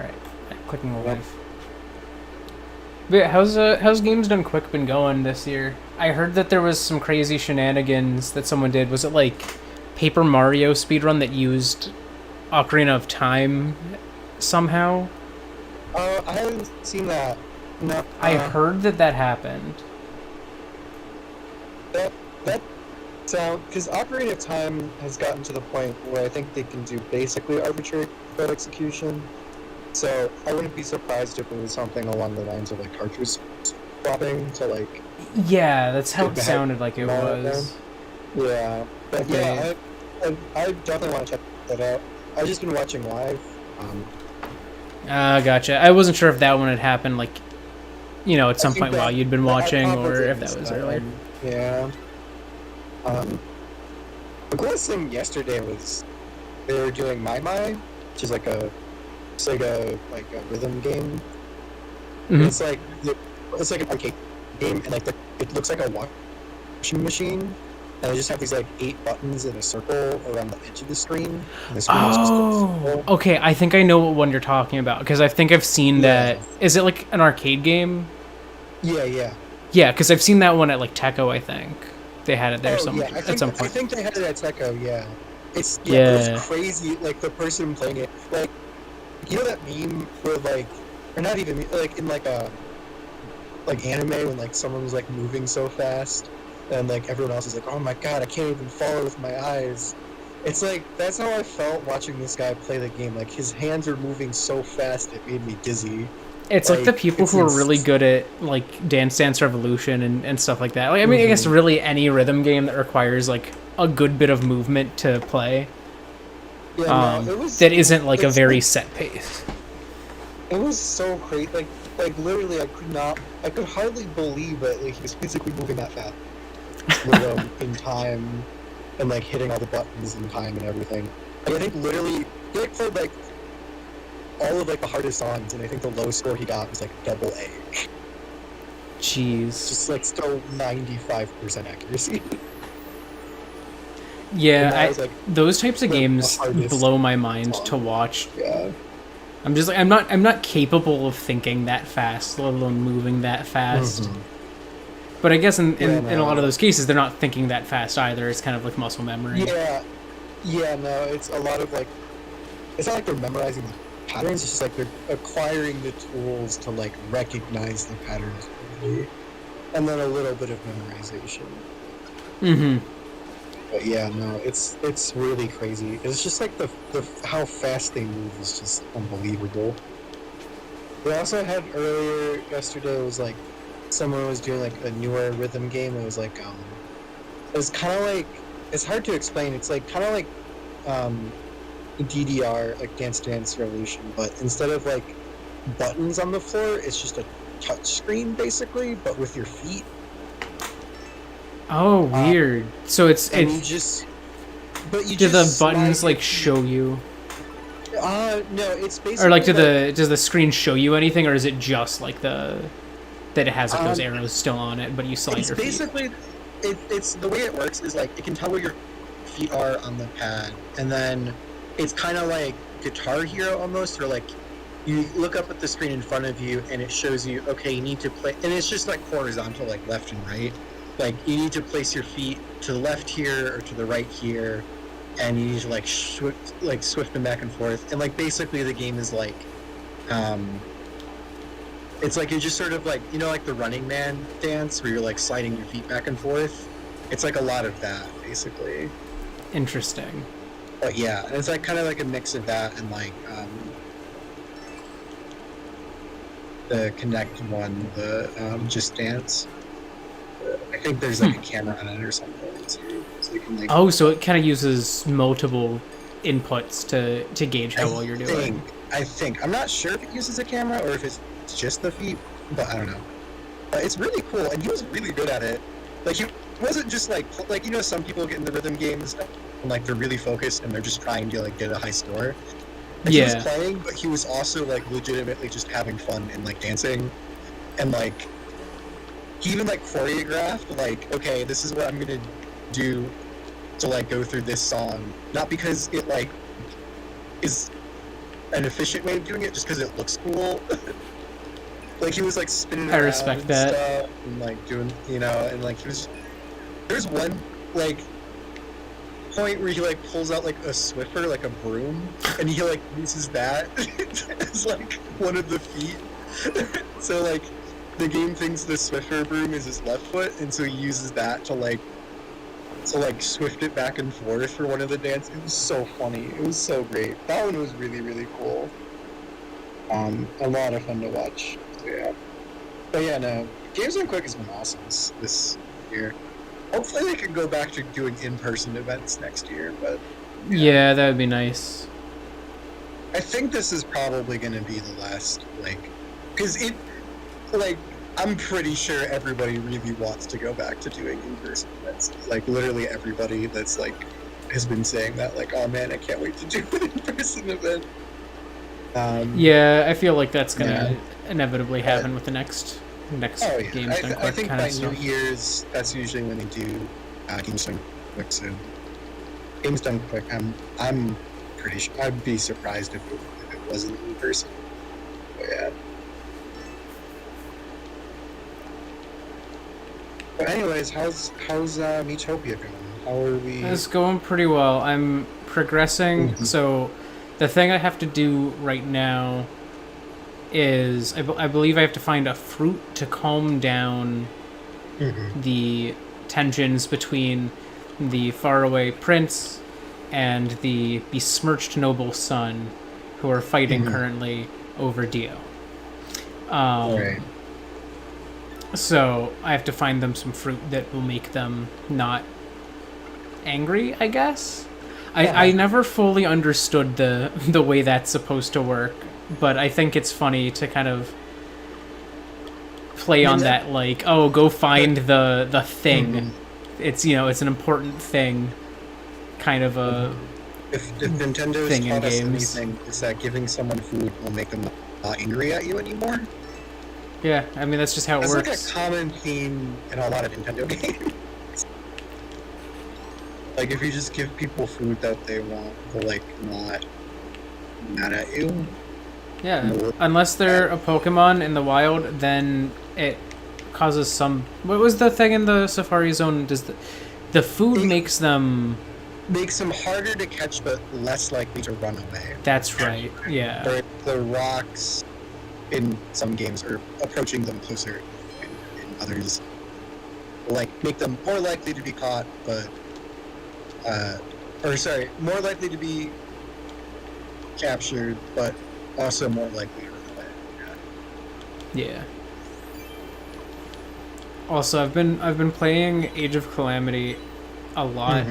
Right. Clicking Yep. live. But how's Games Done Quick been going this year? I heard that there was some crazy shenanigans that someone did. Was it like Paper Mario speedrun that used Ocarina of Time somehow? I haven't seen that. No, I heard that happened. that sound because Ocarina of Time has gotten to the point where I think they can do basically arbitrary code execution. So I wouldn't be surprised if it was something along the lines of like cartridge swapping to like. Yeah, that's how it sounded like it was. Yeah, but Okay. yeah, I definitely want to check that out. I've just been watching live. Gotcha. I wasn't sure if that one had happened, like, at some I think point while that you'd been that watching, or if happens that was this earlier. time. Yeah. The coolest thing yesterday was they were doing My, which is like a rhythm game. Mhm. It's like an arcade game, and like it looks like a washing machine, and they just have these like 8 buttons in a circle around the edge of the screen. And the screen is just a circle. Okay. I think I know what one you're talking about because I think I've seen that. Yeah. Is it like an arcade game? Yeah. Yeah, because I've seen that one at like Techo. I think they had it there Oh yeah, at some I point. think they had it at Techo. Yeah, it Yeah. was crazy. Like the person playing it, like you know that meme where like, or not even like in like a like anime when like someone was like moving so fast and like everyone else is like, oh my god, I can't even follow with my eyes. It's like that's how I felt watching this guy play the game. Like his hands were moving so fast it made me dizzy. It's like the people who are really good at like Dance Dance Revolution and stuff like that. Like, I mean, I guess really any rhythm game that requires like a good bit of movement to play. Yeah, no, it was that isn't like a very set pace. It was so crazy. Like literally, I could hardly believe that like he was physically moving that fast with in time and like hitting all the buttons in time and everything. Like, I think literally he like played like all of like the hardest songs, and I think the lowest score he got was like double A. Jeez. Just like still 95% accuracy. Yeah, like, those types of games blow my mind to watch. Yeah. I'm just like I'm not capable of thinking that fast, let alone moving that fast. But I guess in a lot of those cases, they're not thinking that fast either. It's kind of like muscle memory. Yeah, no, it's a lot of like, it's not like they're memorizing the patterns, it's just like they're acquiring the tools to like recognize the patterns, and then a little bit of memorization. But yeah, no, it's really crazy. It's just like the how fast they move is just unbelievable. We also had earlier yesterday was like someone was doing like a newer rhythm game. It was like it was kind of like, it's hard to explain. It's like kind of like DDR, like Dance Dance Revolution, but instead of like buttons on the floor, it's just a touch screen basically, but with your feet. Oh, weird. So do the buttons like show you? No, it's basically. Or like does the screen show you anything, or is it just like that it has like those arrows still on it, but you slide your feet? Basically, it's the way it works is like it can tell where your feet are on the pad, and then it's kind of like Guitar Hero almost, or like you look up at the screen in front of you and it shows you, okay, you need to play, and it's just like horizontal, like left and right. Like you need to place your feet to the left here or to the right here, and you need to like swift them back and forth. And like basically the game is like, it's like you're just sort of like, you know, like the Running Man dance where you're like sliding your feet back and forth. It's like a lot of that basically. Interesting. But yeah, it's like kind of like a mix of that and like the Connect one, the Just Dance. I think there's like a camera on it or something too, so you can like. Oh, so it kind of uses multiple inputs to gauge how well you're doing. I think I'm not sure if it uses a camera or if it's just the feet, but I don't know. But it's really cool, and he was really good at it. Like he wasn't just like you know, some people get in the rhythm games and like they're really focused and they're just trying to like get a high score. Like, he was playing, but he was also like legitimately just having fun and like dancing, and like he even like choreographed like, okay, this is what I'm gonna do to like go through this song, not because it like is an efficient way of doing it, just because it looks cool. Like he was like spinning I around respect and that. stuff, and like doing, and like he was. There's one like point where he like pulls out like a Swiffer, like a broom, and he like uses that as like one of the feet. So like the game thinks the Swiffer broom is his left foot, and so he uses that to like swift it back and forth for one of the dances. It was so funny. It was so great. That one was really, really cool. A lot of fun to watch. So, yeah. But yeah, no, Games Done Quick has been awesome this year. Hopefully they can go back to doing in-person events next year, but Yeah, that would be nice. I think this is probably going to be the last, because I'm pretty sure everybody really wants to go back to doing in-person events. Like, literally everybody that's, has been saying that, oh man, I can't wait to do an in-person event. Yeah, I feel like that's gonna inevitably happen with the next Games Done Quick I think kind by of stuff. New Year's, that's usually when they do Games Done Quick. So Games Done Quick, I'm pretty sure. I'd be surprised if it wasn't in person. But yeah. But anyways, how's Miitopia going? How are we? It's going pretty well. I'm progressing. Mhm. So the thing I have to do right now is I believe I have to find a fruit to calm down Mhm. the tensions between the faraway prince and the besmirched noble son who are fighting currently over Dio. Right. So I have to find them some fruit that will make them not angry, I guess. I never fully understood the way that's supposed to work, but I think it's funny to kind of play on that, go find the thing. It's it's an important thing, kind of a If Nintendo thing has in taught us games. anything, it's that giving someone food will make them not angry at you anymore. Yeah, I mean that's just how it That's works. like a common theme in a lot of Nintendo games. Like if you just give people food that they want, they're not mad at you. Yeah, unless they're a Pokemon in the wild, then it causes some. What was the thing in the Safari Zone? Does the food makes them? Makes them harder to catch, but less likely to run away. That's right. Yeah. Or the rocks in some games are approaching them closer, in others make them more likely to be caught, but more likely to be captured, but also more likely to run away. Yeah. Also, I've been playing Age of Calamity a lot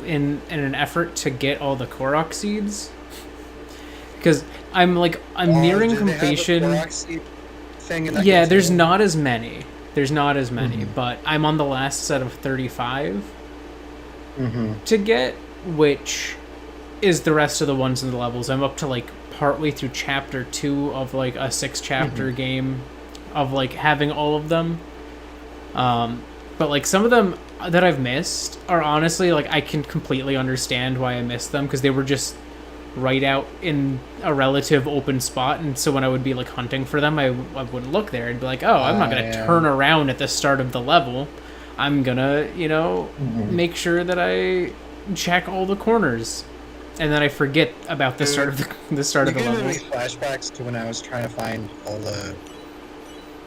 in an effort to get all the Korok seeds, because I'm nearing completion. Yeah, There's not as many. But I'm on the last set of 35 to get, which is the rest of the ones in the levels. I'm up to partway through chapter 2 of a 6-chapter game of having all of them. But some of them that I've missed are honestly I can completely understand why I missed them, because they were just right out in a relative open spot, and so when I would be hunting for them, I wouldn't look there. I'd be I'm not gonna turn around at the start of the level. I'm gonna make sure that I check all the corners, and then I forget about the start of the level. Giving me flashbacks to when I was trying to find all the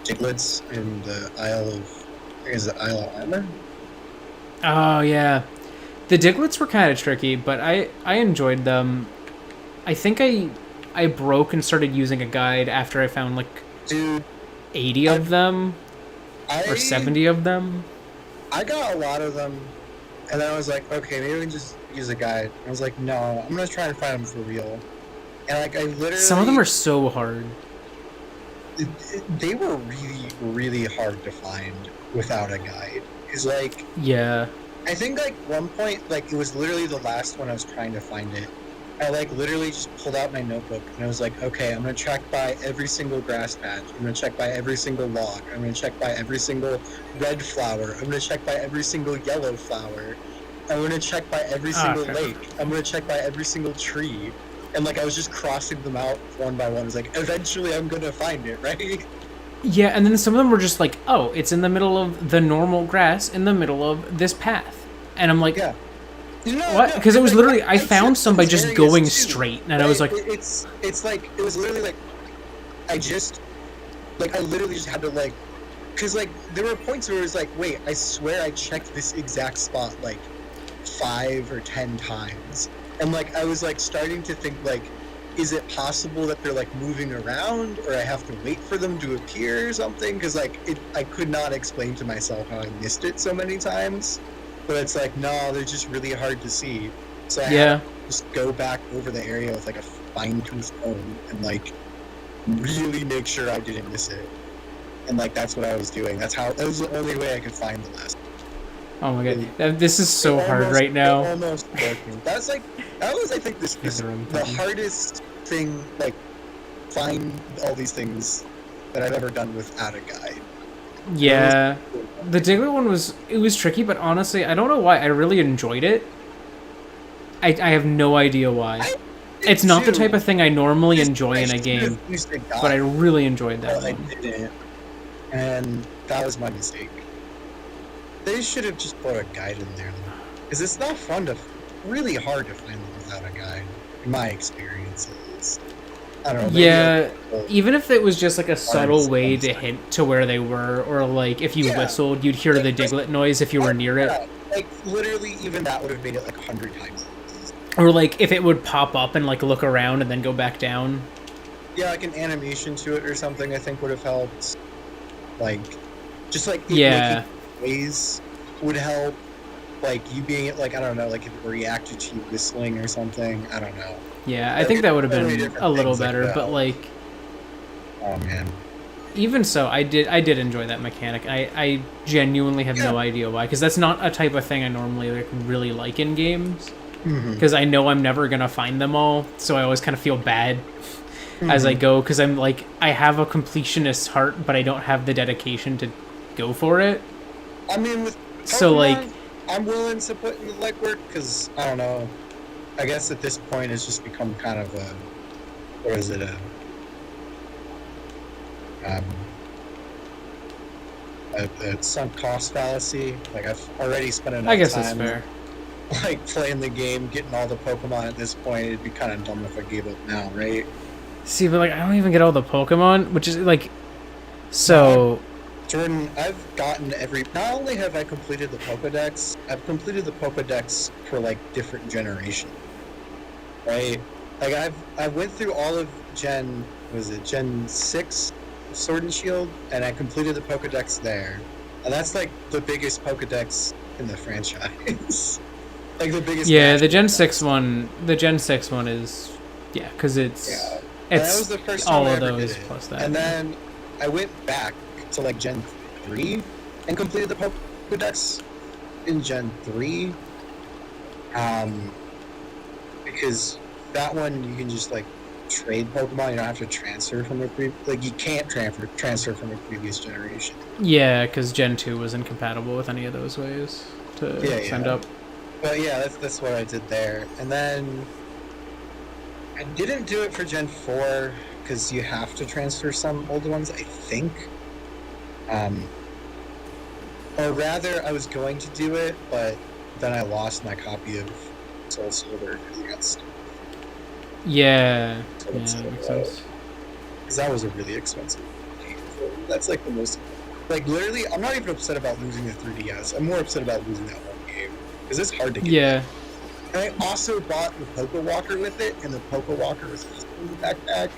Diglets in the Isle of Armor. Oh yeah, the Diglets were kind of tricky, but I enjoyed them. I think I broke and started using a guide after I found 80 of them or 70 of them. I got a lot of them, and then I was like, okay, maybe we can just use a guide. And I was like, no, I'm gonna try and find them for real. And I literally, some of them are so hard. They were really, really hard to find without a guide. It's yeah. I think one point it was literally the last one I was trying to find it. I literally just pulled out my notebook and I was like, okay, I'm gonna check by every single grass patch. I'm gonna check by every single log. I'm gonna check by every single red flower. I'm gonna check by every single yellow flower. I'm gonna check by every single lake. I'm gonna check by every single tree. and like I was just crossing them out one by one. I was like, eventually I'm gonna find it, right? Yeah, and then some of them were just like, oh, it's in the middle of the normal grass in the middle of this path. And I'm like, Yeah. what? Because it was literally, I found some by just going too, straight, and right? I was like... It's like, it was literally like, I literally just had to like, because like, there were points where it was like, wait, I swear I checked this exact spot like 5 or 10 times. And like, I was like starting to think like, is it possible that they're like moving around, or I have to wait for them to appear or something? Because like I could not explain to myself how I missed it so many times. But it's like, no, they're just really hard to see. So I had to just go back over the area with like a fine-tooth comb and like really make sure I didn't miss it. And like that's what I was doing. That was the only way I could find the last. Oh my god, this is so hard right now. Almost broken. That was I think the hardest thing, like find all these things that I've ever done without a guide. Yeah, the Diglett one was tricky, but honestly, I don't know why. I really enjoyed it. I have no idea why. It's not the type of thing I normally enjoy in a game, but I really enjoyed that one. I didn't, and that was my mistake. They should have just put a guide in there, because it's not really hard to find them without a guide, in my experiences. I don't know. Yeah, even if it was just like a subtle way to hint to where they were, or like if you whistled, you'd hear the Diglett noise if you were near it. Like literally, even that would have made it like 100 times. Or like if it would pop up and like look around and then go back down. Yeah, like an animation to it or something, I think would have helped. Like, just like making ways would help. Like you being like, I don't know, like if it reacted to you whistling or something. I don't know. Yeah, I think that would have been a little better, but like, oh man. Even so, I did enjoy that mechanic. I genuinely have no idea why, because that's not a type of thing I normally like really like in games. Because I know I'm never gonna find them all, so I always kind of feel bad as I go, because I'm like, I have a completionist heart, but I don't have the dedication to go for it. I mean, with Pokemon, so like, I'm willing to put in the legwork, because I don't know. I guess at this point it's just become kind of a, what is it, a sunk cost fallacy. Like I've already spent enough time. I guess that's fair. Like playing the game, getting all the Pokemon at this point, it'd be kind of dumb if I gave up now, right? See, but like I don't even get all the Pokemon, which is like, so. Jordan, I've gotten not only have I completed the Pokedex, I've completed the Pokedex for like different generations, right? Like I went through all of Gen 6 Sword and Shield, and I completed the Pokedex there, and that's like the biggest Pokedex in the franchise. Like the biggest. Yeah, the Gen 6 one. The Gen 6 one is, yeah, because it's that was the first time all I of ever those did it. plus that. And then I went back to like Gen 3 and completed the Pokedex in Gen 3. Because that one you can just like trade Pokemon. You don't have to transfer from the you can't transfer from a previous generation. Yeah, because Gen 2 was incompatible with any of those ways to send up. But yeah, that's what I did there. And then I didn't do it for Gen 4 because you have to transfer some older ones, I think. Or rather, I was going to do it, but then I lost my copy of Soul Silver because it got stolen. Yeah, makes sense. Because that was a really expensive game. That's like the most... Like, literally, I'm not even upset about losing the 3DS. I'm more upset about losing that one game. Because it's hard to get. Yeah. And I also bought the Poké Walker with it, and the Poké Walker was in the backpack.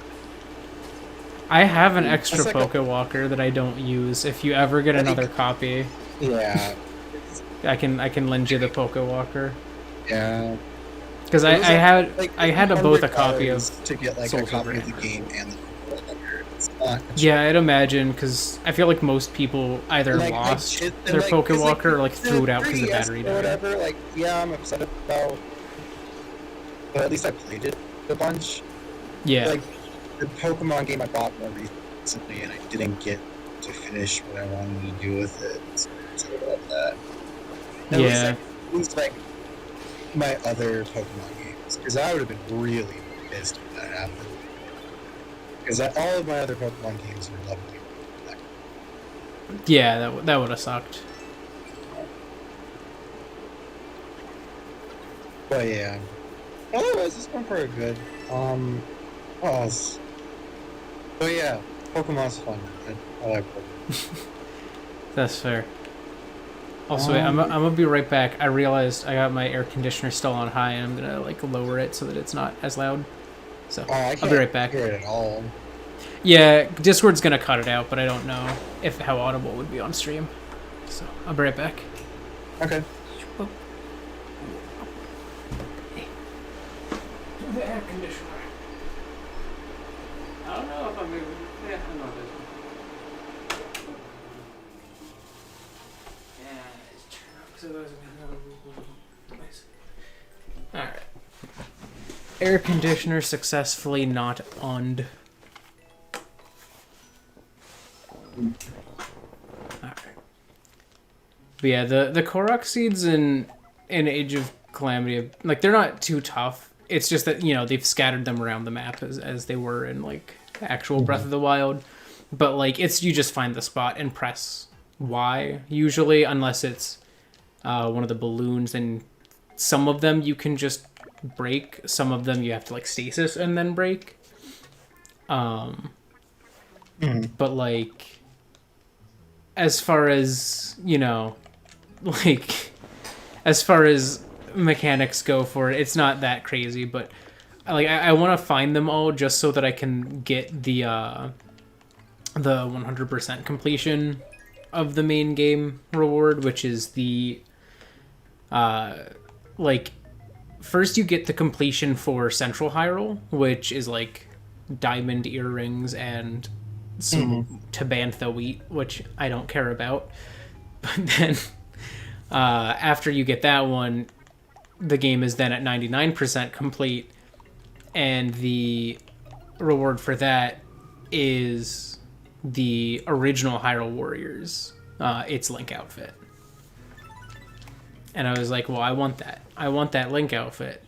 I have an extra like Poké Walker that I don't use. If you ever get another copy, yeah, I can lend you the Poké Walker. Yeah, because I had both a copy of to get like a copy of the game and the Walker. It's not yeah, I'd imagine, because I feel like most people either lost their Poké Walker or like threw it out because the battery died. Or whatever. Like, yeah, I'm upset about, but at least I played it a bunch. Yeah. Like, the Pokemon game I bought more recently, and I didn't get to finish what I wanted to do with it. So I'm sorry about that. And yeah. It was like my other Pokemon games, because that would have been really pissed if that happened. Because all of my other Pokemon games were level. Yeah, that would have sucked. But yeah. Otherwise, this one pretty good. What else? Oh yeah, Pokemon's fun. I like Pokemon. That's fair. Also, wait, I'm gonna be right back. I realized I got my air conditioner still on high, and I'm gonna like lower it so that it's not as loud. So I can't I'll be right back. hear it at all. Yeah, Discord's gonna cut it out, but I don't know if how audible it would be on stream. So I'll be right back. Okay. The air conditioner. I don't know if I'm moving. Yeah, I'm not busy. Alright. Air conditioner successfully not on. Alright. But yeah, the Korok seeds in Age of Calamity, like, they're not too tough. It's just that, you know, they've scattered them around the map as they were in, like, actual Breath of the Wild. But, like, it's you just find the spot and press Y, usually, unless it's one of the balloons. And some of them you can just break. Some of them you have to, like, stasis and then break. But, like, as far as, you know, like, as far as mechanics go for it, it's not that crazy. But, like, I want to find them all just so that I can get the 100% completion of the main game reward, which is the like, first you get the completion for Central Hyrule, which is like diamond earrings and some Tabantha wheat, which I don't care about. But then after you get that one, the game is then at 99% complete, and the reward for that is the original Hyrule Warriors, its Link outfit. And I was like, well, I want that. I want that Link outfit.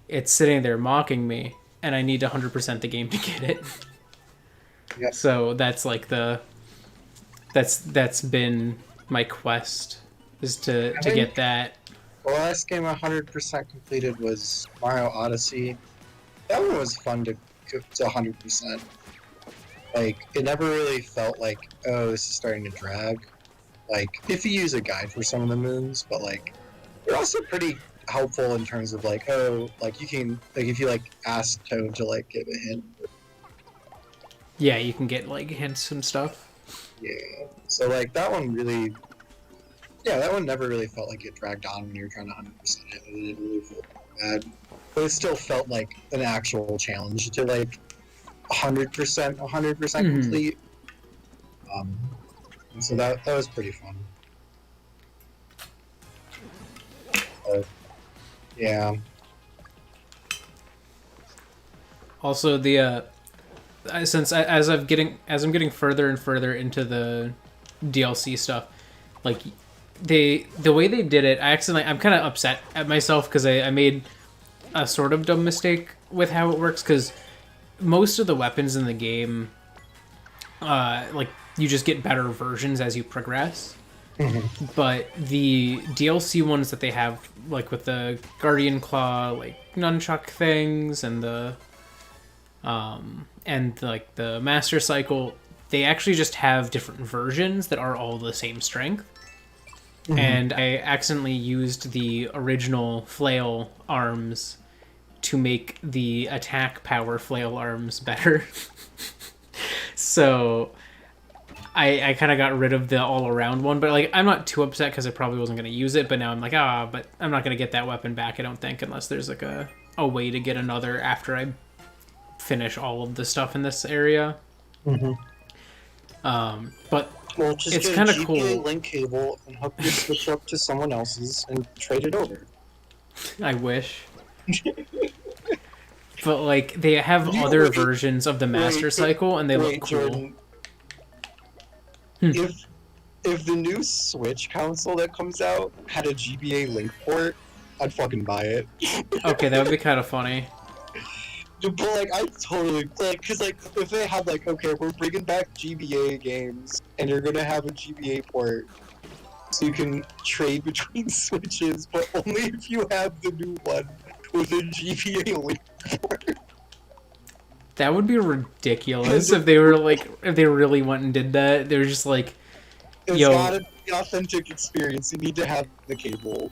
It's sitting there mocking me, and I need to 100% the game to get it. Yep. So that's like that's been my quest, is to get that. The last game 100% completed was Mario Odyssey. That one was fun to 100%. Like, it never really felt like, oh, this is starting to drag. Like, if you use a guide for some of the moons, but, like, they're also pretty helpful in terms of, like, oh, like, you can, like, if you, like, ask Toad to, like, give a hint. Yeah, you can get, like, hints and stuff. Yeah. So, like, that one really, yeah, that one never really felt like it dragged on when you were trying to 100% it. It didn't really feel bad. But it still felt like an actual challenge to, like, 100% complete. And so that was pretty fun. Yeah. Also, the as I'm getting further and further into the DLC stuff, like, the way they did it, I'm kind of upset at myself because I made a sort of dumb mistake with how it works, because most of the weapons in the game, like, you just get better versions as you progress. But the DLC ones that they have, like with the Guardian Claw, like, nunchuck things, and the like the Master Cycle, they actually just have different versions that are all the same strength. And I accidentally used the original flail arms to make the attack power flail arms better. So I kind of got rid of the all-around one, but, like, I'm not too upset because I probably wasn't going to use it, but now I'm like, but I'm not going to get that weapon back, I don't think, unless there's, like, a way to get another after I finish all of the stuff in this area. But well, just it's kind of cool. Link cable and hook your Switch up to someone else's and trade it over. I wish. But, like, they have other versions of the Master Cycle, and they look cool. Jordan, if the new Switch console that comes out had a GBA Link port, I'd fucking buy it. Okay, that would be kind of funny. But like, I totally like, cause like, if they had like, okay, we're bringing back GBA games, and you're gonna have a GBA port, so you can trade between Switches, but only if you have the new one with a GBA link. That would be ridiculous if they were like, if they really went and did that. They were just like, It's yo, gotta be the authentic experience. You need to have the cable.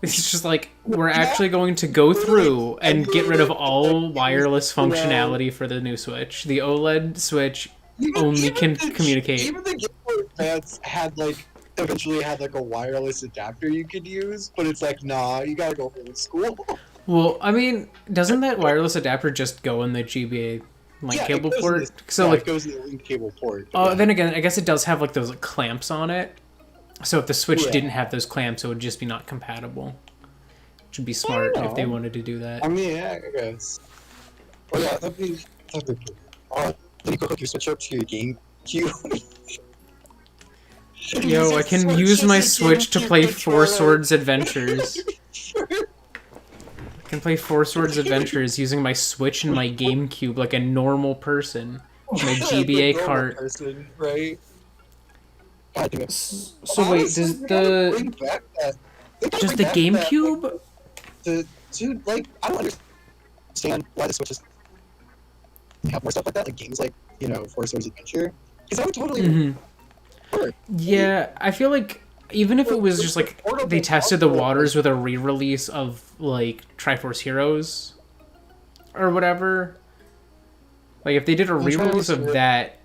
it's just like, we're actually going to go through and get rid of all wireless functionality for the new Switch. The OLED Switch only can communicate. Even the Game Boy Advance had like eventually had like a wireless adapter you could use, but it's like, nah, you gotta go old school. Well, I mean, doesn't that wireless adapter just go in the GBA like cable port? So it goes in the link cable port. Oh, then again, I guess it does have like those like, clamps on it. So if the Switch didn't have those clamps, it would just be not compatible. Which would be smart if they wanted to do that. I mean, yeah, I guess. Oh yeah, that'd be cool. Then you go hook your Switch up to your GameCube. Yo, I can use my Switch to play Four Swords Adventures. I can play Four Swords Adventures using my Switch and my GameCube like a normal person. My GBA cart. Person, right? So wait, does the GameCube? Dude, like, I don't understand why the Switch is have more stuff like that, like games like, you know, Four Swords Adventure. Because that would totally work. Yeah, I feel like even if it was just like they tested the waters with a re-release of like Triforce Heroes or whatever, like if they did a re-release of that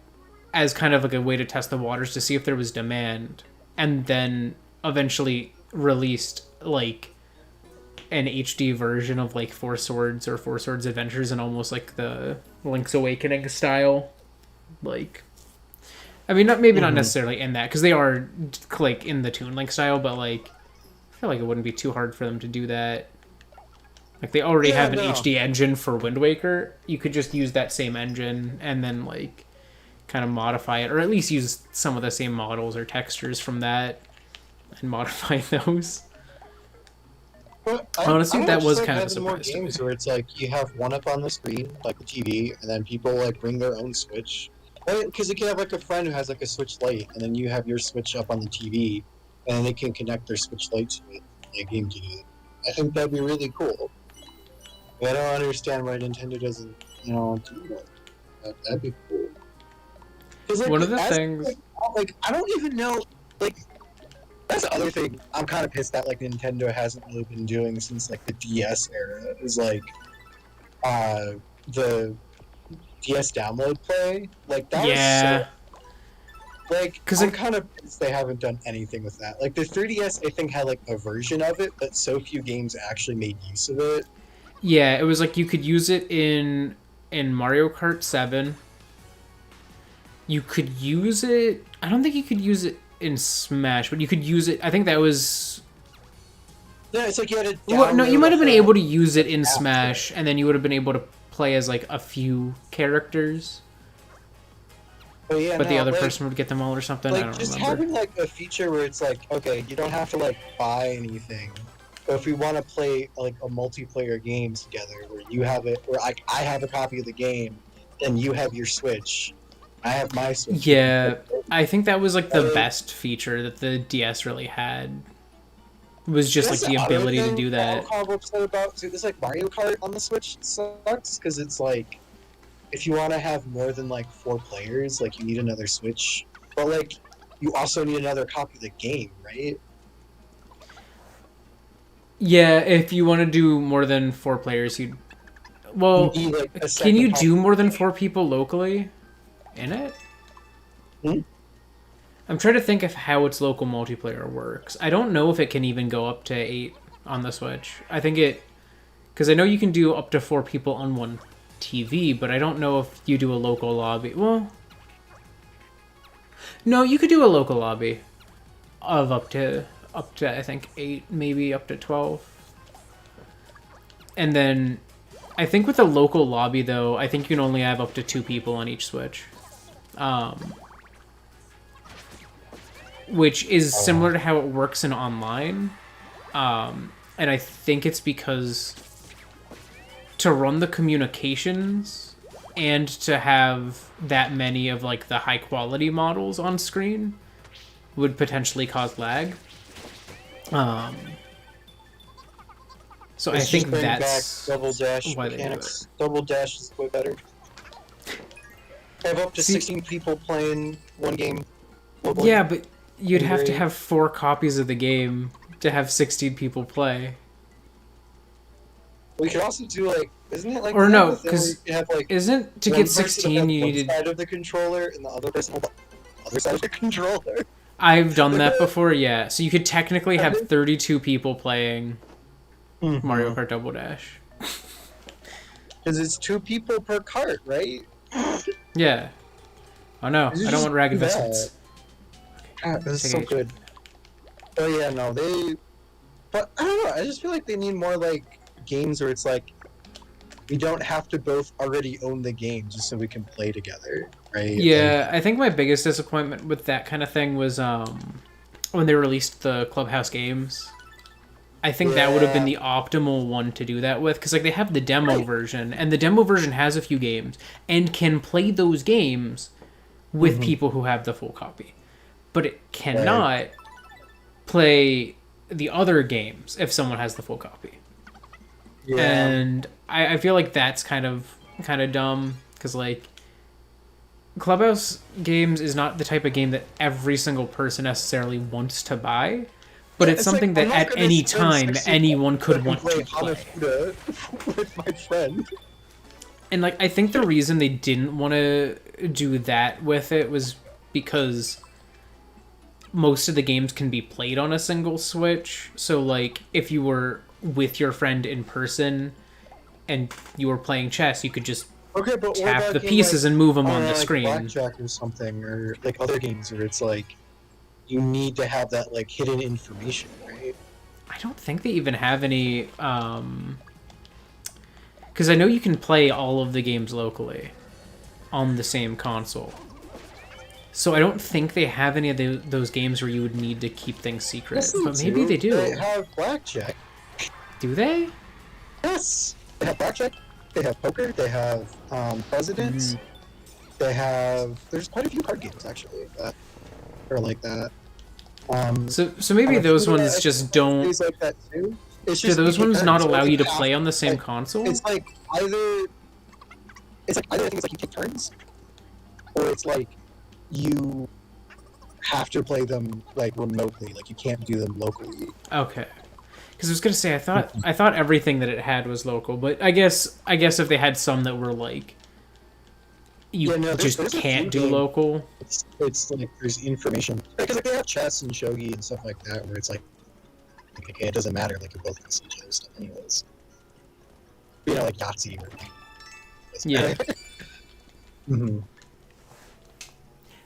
as kind of like a way to test the waters to see if there was demand, and then eventually released like an HD version of like Four Swords or Four Swords Adventures in almost like the Link's Awakening style, like. I mean, not necessarily in that, because they are, like, in the Toon Link style, but, like, I feel like it wouldn't be too hard for them to do that. Like, they already have an HD engine for Wind Waker. You could just use that same engine and then, like, kind of modify it, or at least use some of the same models or textures from that and modify those. Well, honestly, that was kind of a surprise. More games where it's like, you have one up on the screen, like the TV, and then people, like, bring their own Switch. Because you can have like a friend who has like a Switch Lite, and then you have your Switch up on the TV, and they can connect their Switch Lite to it, and a game to it. I think that'd be really cool. But I don't understand why Nintendo doesn't, you know, do that. That'd be cool. Like, one of the things, like I don't even know, like that's the other thing I'm kind of pissed that like Nintendo hasn't really been doing since like the DS era is like, the DS download play, like that was so, like, because I'm kind of pissed they haven't done anything with that. Like the 3DS, I think had like a version of it, but so few games actually made use of it. Yeah, it was like you could use it in Mario Kart 7. You could use it. I don't think you could use it in Smash, but you could use it. I think that was. Yeah, it's like you had to. Well, no, you might have been able to use it in Smash, and then you would have been able to play as like a few characters, but the other person would get them all or something. Like, I don't just remember. Having like a feature where it's like, okay, you don't have to like buy anything, but if we want to play like a multiplayer game together, where you have it, where I have a copy of the game, and you have your Switch, I have my Switch. Yeah, I think that was like the best feature that the DS really had. Was just like the ability to do that. I'm upset about too. It's like Mario Kart on the Switch sucks because it's like if you want to have more than like 4 players, like you need another Switch, but like you also need another copy of the game, right? Yeah, if you want to do more than 4 players, you need, like, can you do more than 4 people locally in it? I'm trying to think of how its local multiplayer works. I don't know if it can even go up to 8 on the Switch. I think it... Because I know you can do up to 4 people on one TV, but I don't know if you do a local lobby. Well... No, you could do a local lobby of up to I think 8, maybe up to 12. And then... I think with a local lobby, though, I think you can only have up to 2 people on each Switch. Which is similar to how it works in online. And I think it's because to run the communications and to have that many of like the high quality models on screen would potentially cause lag. So I think that's back double dash why mechanics. Double dash is way better. I have up to 16 people playing one game. Globally. Yeah, but you'd have to have 4 copies of the game to have 16 people play. We could also do like, isn't it like? Or no, because like, isn't to get 16 you needed side of the controller and the other person on the other side of the controller. I've done that before, yeah. So you could technically have 32 people playing Mario Kart Double Dash. Because it's 2 people per cart, right? Yeah. Oh no, I don't want ragged biscuits. God, this is so good. Oh yeah, no, but I don't know, I just feel like they need more like games where it's like we don't have to both already own the game just so we can play together, right? Yeah, I think my biggest disappointment with that kind of thing was when they released the Clubhouse games. I think that would have been the optimal one to do that with, because like they have the demo version, and the demo version has a few games and can play those games with people who have the full copy, but it cannot play the other games if someone has the full copy. Yeah. And I feel like that's kind of dumb, because like Clubhouse games is not the type of game that every single person necessarily wants to buy. But it's something like, that at any time anyone could want to play. With my friend. And like I think the reason they didn't want to do that with it was because most of the games can be played on a single Switch. So like if you were with your friend in person and you were playing chess, you could just tap the pieces and move them on the screen. Blackjack or something, or like other games where it's like you need to have that like hidden information, right? I don't think they even have any, because I know you can play all of the games locally on the same console. So I don't think they have any of those games where you would need to keep things secret. Yes, but maybe they do. They have blackjack. Do they? Yes. They have blackjack. They have poker. They have presidents. They have. There's quite a few card games actually that are like that. So maybe those ones just don't. Like that too. Do those ones not allow you to play on the same console? It's like either I think it's like you take turns, or it's like you have to play them like remotely. Like you can't do them locally. Okay. Because I was gonna say I thought everything that it had was local, but I guess if they had some that were like there's can't do local. It's like there's information because like they have chess and shogi and stuff like that where it's like okay, it doesn't matter, like you're both gonna see each other's stuff anyways. You know, like Yahtzee or yeah.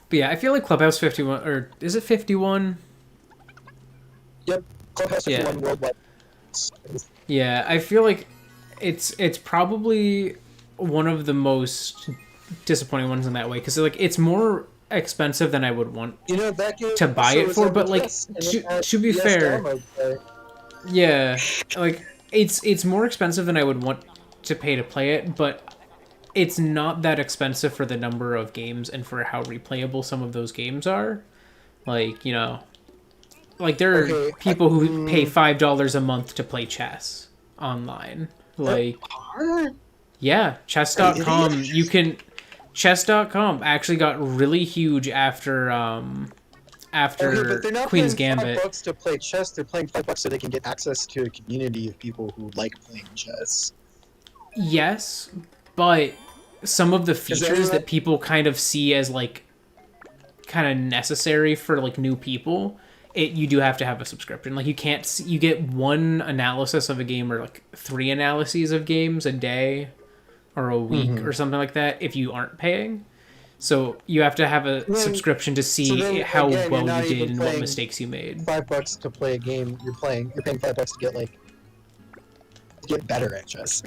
But yeah, I feel like Clubhouse 51, or is it 51? Yep, Clubhouse 51 worldwide. Yeah, I feel like it's probably one of the most disappointing ones in that way, because like it's more expensive than I would want that game to buy it for, but like to be fair, yeah, like it's more expensive than I would want to pay to play it, but it's not that expensive for the number of games and for how replayable some of those games are. Like, like there are people who pay $5 a month to play chess online. Like, yeah, chess.com. Chess.com actually got really huge after but they're not Queen's paying Gambit. $5 to play chess. They're playing $5 so they can get access to a community of people who like playing chess. Yes, but some of the features that people kind of see as like kind of necessary for like new people, you do have to have a subscription. Like you can't you get one analysis of a game or like 3 analyses of games a day or a week or something like that if you aren't paying. So you have to have a subscription to see how well you did and what mistakes you made. $5 to play a game you're paying $5 to get better at chess.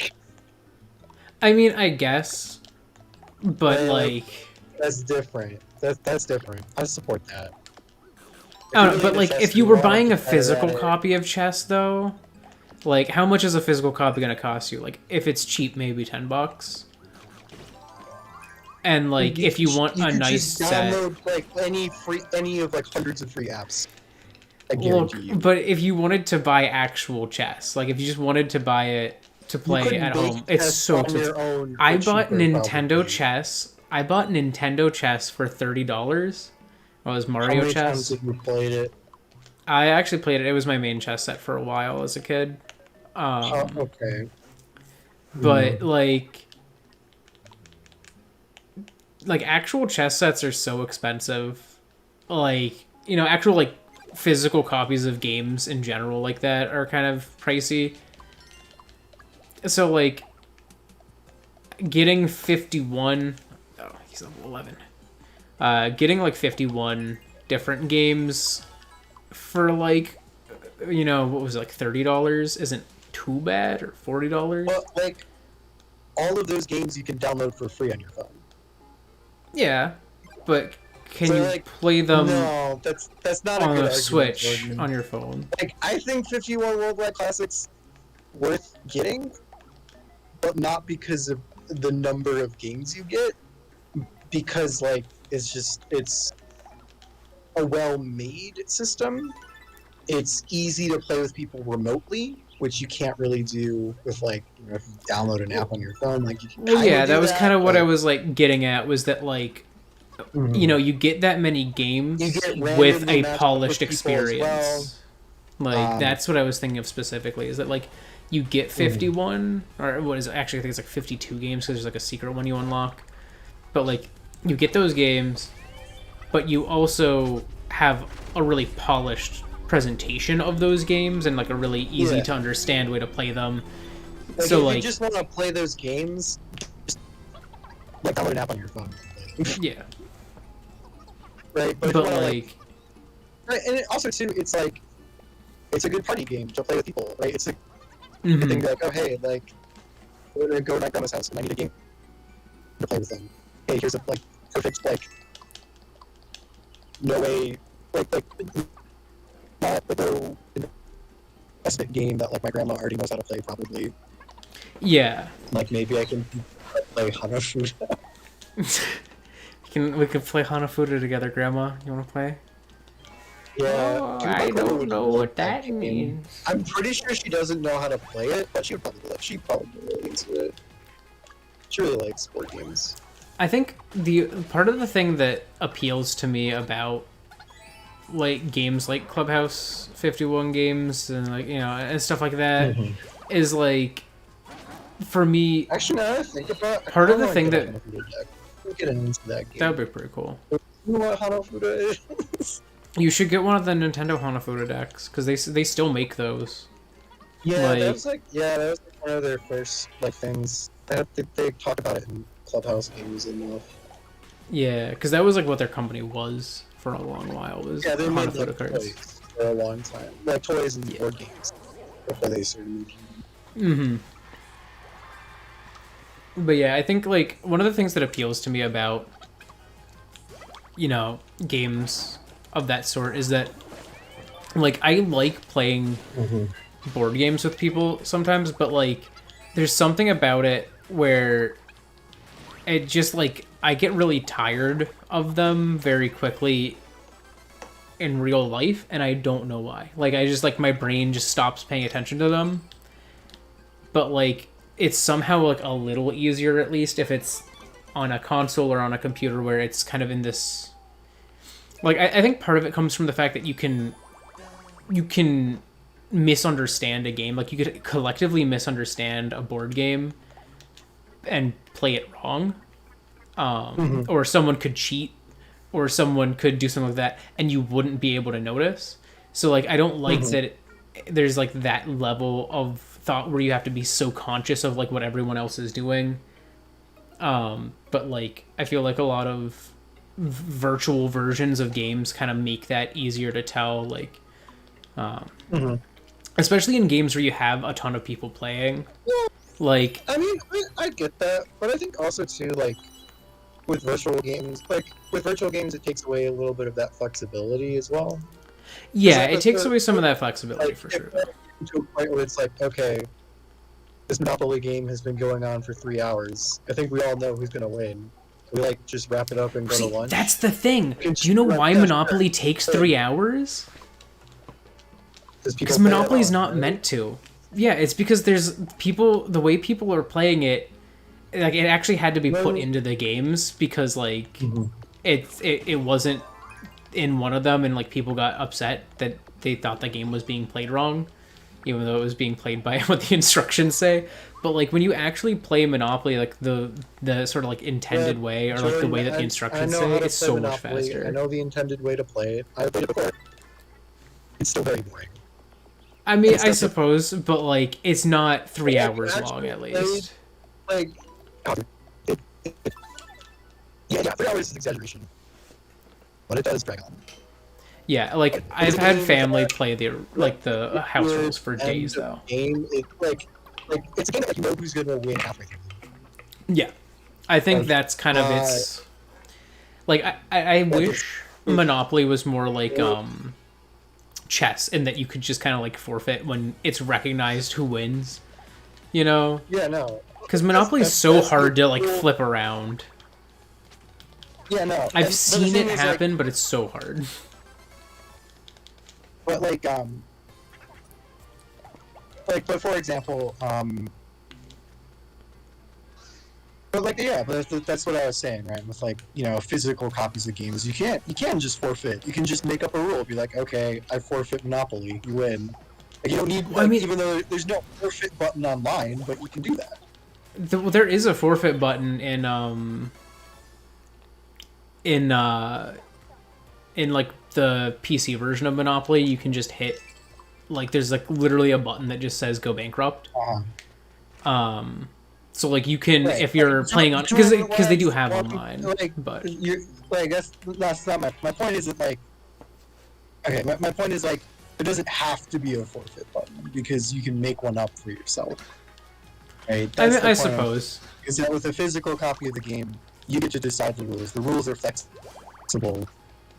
I mean, I guess, but like that's different. That's different. I support that. I don't know, but like if you were buying a physical copy of chess though, Like, how much is a physical copy going to cost you? Like, if it's cheap, maybe $10. And like, if you want a nice set, download like any of like hundreds of free apps. I look, guarantee you. but if you wanted to buy actual chess, like if you just wanted to buy it to play at home, it's so expensive. I bought Nintendo chess. I bought Nintendo chess for $30. It was Mario How many chess. times have you played it? I actually played it. It was my main chess set for a while as a kid. Okay. But like actual chess sets are so expensive. Like, you know, actual like physical copies of games in general like that are kind of pricey. So like getting 51, oh, he's level 11. Getting like 51 different games for like, you know, what was it, like $30 isn't too bad, or $40. Well, like all of those games you can download for free on your phone. Yeah, but can So, you like, play them No, that's not a on good a argument, Switch Jordan. on your phone? Like, I think 51 Worldwide Classics worth getting, but not because of the number of games you get, because like it's a well-made system. It's easy to play with people remotely, which you can't really do with like, you know, if you download an app on your phone. Like, you can Well, yeah, that was kind of what but I was like getting at, was that like, you know, you get that many games You get with randomly a matched polished with people as experience. Like, that's what I was thinking of specifically, is that like you get 51, or what is it? Actually, I think it's like 52 games, because there's like a secret one you unlock. But like, you get those games, but you also have a really polished presentation of those games and like a really easy to understand way to play them. Like, So if like, you just want to play those games, just, like, download an app on your phone. yeah, Right, but if you wanna, like, right, and it also too, it's like, it's a good party game to play with people, right? It's a good thing to be like, oh hey, like, we're gonna go to my grandma's house and I need a game to play with them. Hey, here's a like perfect like, no way, like not the investment game that like my grandma already knows how to play probably. yeah. Like, maybe I can play Hanafuda. We could play Hanafuda together, Grandma. You want to play? Yeah, Oh, dude, I my grandma don't would know love what that game. means. I'm pretty sure she doesn't know how to play it, but she'd probably be really into it. She really likes board games. I think the part of the thing that appeals to me about like games like Clubhouse 51 games and like, you know, and stuff like that is like, for me, Actually, now that I think about it, part of the I thing wanna that get into that game. that would be pretty cool. You know what Hanafuda is? You should get one of the Nintendo Hanafuda decks, because they still make those. Yeah, Like- that was like one of their first like things. They talk about it in Clubhouse games enough. Yeah, because that was like what their company was for a long while, was Yeah, they made Hanafuda like, cards. toys for a long time, like toys and board games before they started making. Mm-hmm. But yeah, I think like one of the things that appeals to me about, you know, games of that sort is that like I like playing board games with people sometimes, but like there's something about it where it just like I get really tired of them very quickly in real life, and I don't know why. Like, I just like my brain just stops paying attention to them. But like it's somehow like a little easier, at least if it's on a console or on a computer, where it's kind of in this, like, I think part of it comes from the fact that you can misunderstand a game. Like, you could collectively misunderstand a board game and play it wrong. Or someone could cheat, or someone could do something like that, and you wouldn't be able to notice. So like, I don't like that there's like that level of thought where you have to be so conscious of like what everyone else is doing. But like, I feel like a lot of virtual versions of games kind of make that easier to tell, like especially in games where you have a ton of people playing. Like, I mean, I get that, but I think also too, like, with virtual games, it takes away a little bit of that flexibility as well. yeah, Because it takes away some of that flexibility, Like, for sure. to a point where it's like, okay, this Monopoly game has been going on for 3 hours. I think we all know who's gonna win. We like just wrap it up and go to See, lunch. that's the thing. can Do you know choose, why yeah, Monopoly sure. takes So- 3 hours? Because Because Monopoly's not meant to. Yeah, it's because there's people. The way people are playing it, like it actually had to be put into the games because like it wasn't in one of them, and like people got upset that they thought the game was being played wrong, even though it was being played by what the instructions say. But like when you actually play Monopoly, like the sort of like intended way, or like the way that the instructions say, it's so much faster. I know the intended way to play it. I played it before. It's still very boring. I mean, It's I just suppose, but like it's not 3 Like, hours actually long at played- least. Like, yeah, 3 hours is exaggeration, but it does drag on. Yeah, like I've had family play the house rules for days though. Game, like it's a game that like, you know who's gonna win halfway through. Yeah, I think Like, that's kind of its. Like I wish Monopoly was more like chess, in that you could just kind of like forfeit when it's recognized who wins. You know, Yeah, no. because Monopoly is so hard to like flip around. Yeah, no. I've seen it happen, but it's so hard. But but for example, but like yeah, but that's what I was saying, right? With like physical copies of games, you can just forfeit. You can just make up a rule, be like, okay, I forfeit Monopoly, you win. Like, you don't need, like, even though there's no forfeit button online, but you can do that. There is a forfeit button in like the PC version of Monopoly. You can just hit, like, there's like literally a button that just says go bankrupt. So like you can, if you're playing on, because they do have online, but I guess that's not my point. Isn't like, okay, my point is like there doesn't have to be a forfeit button because you can make one up for yourself. Right? I suppose. Is that with a physical copy of the game, you get to decide the rules. The rules are flexible.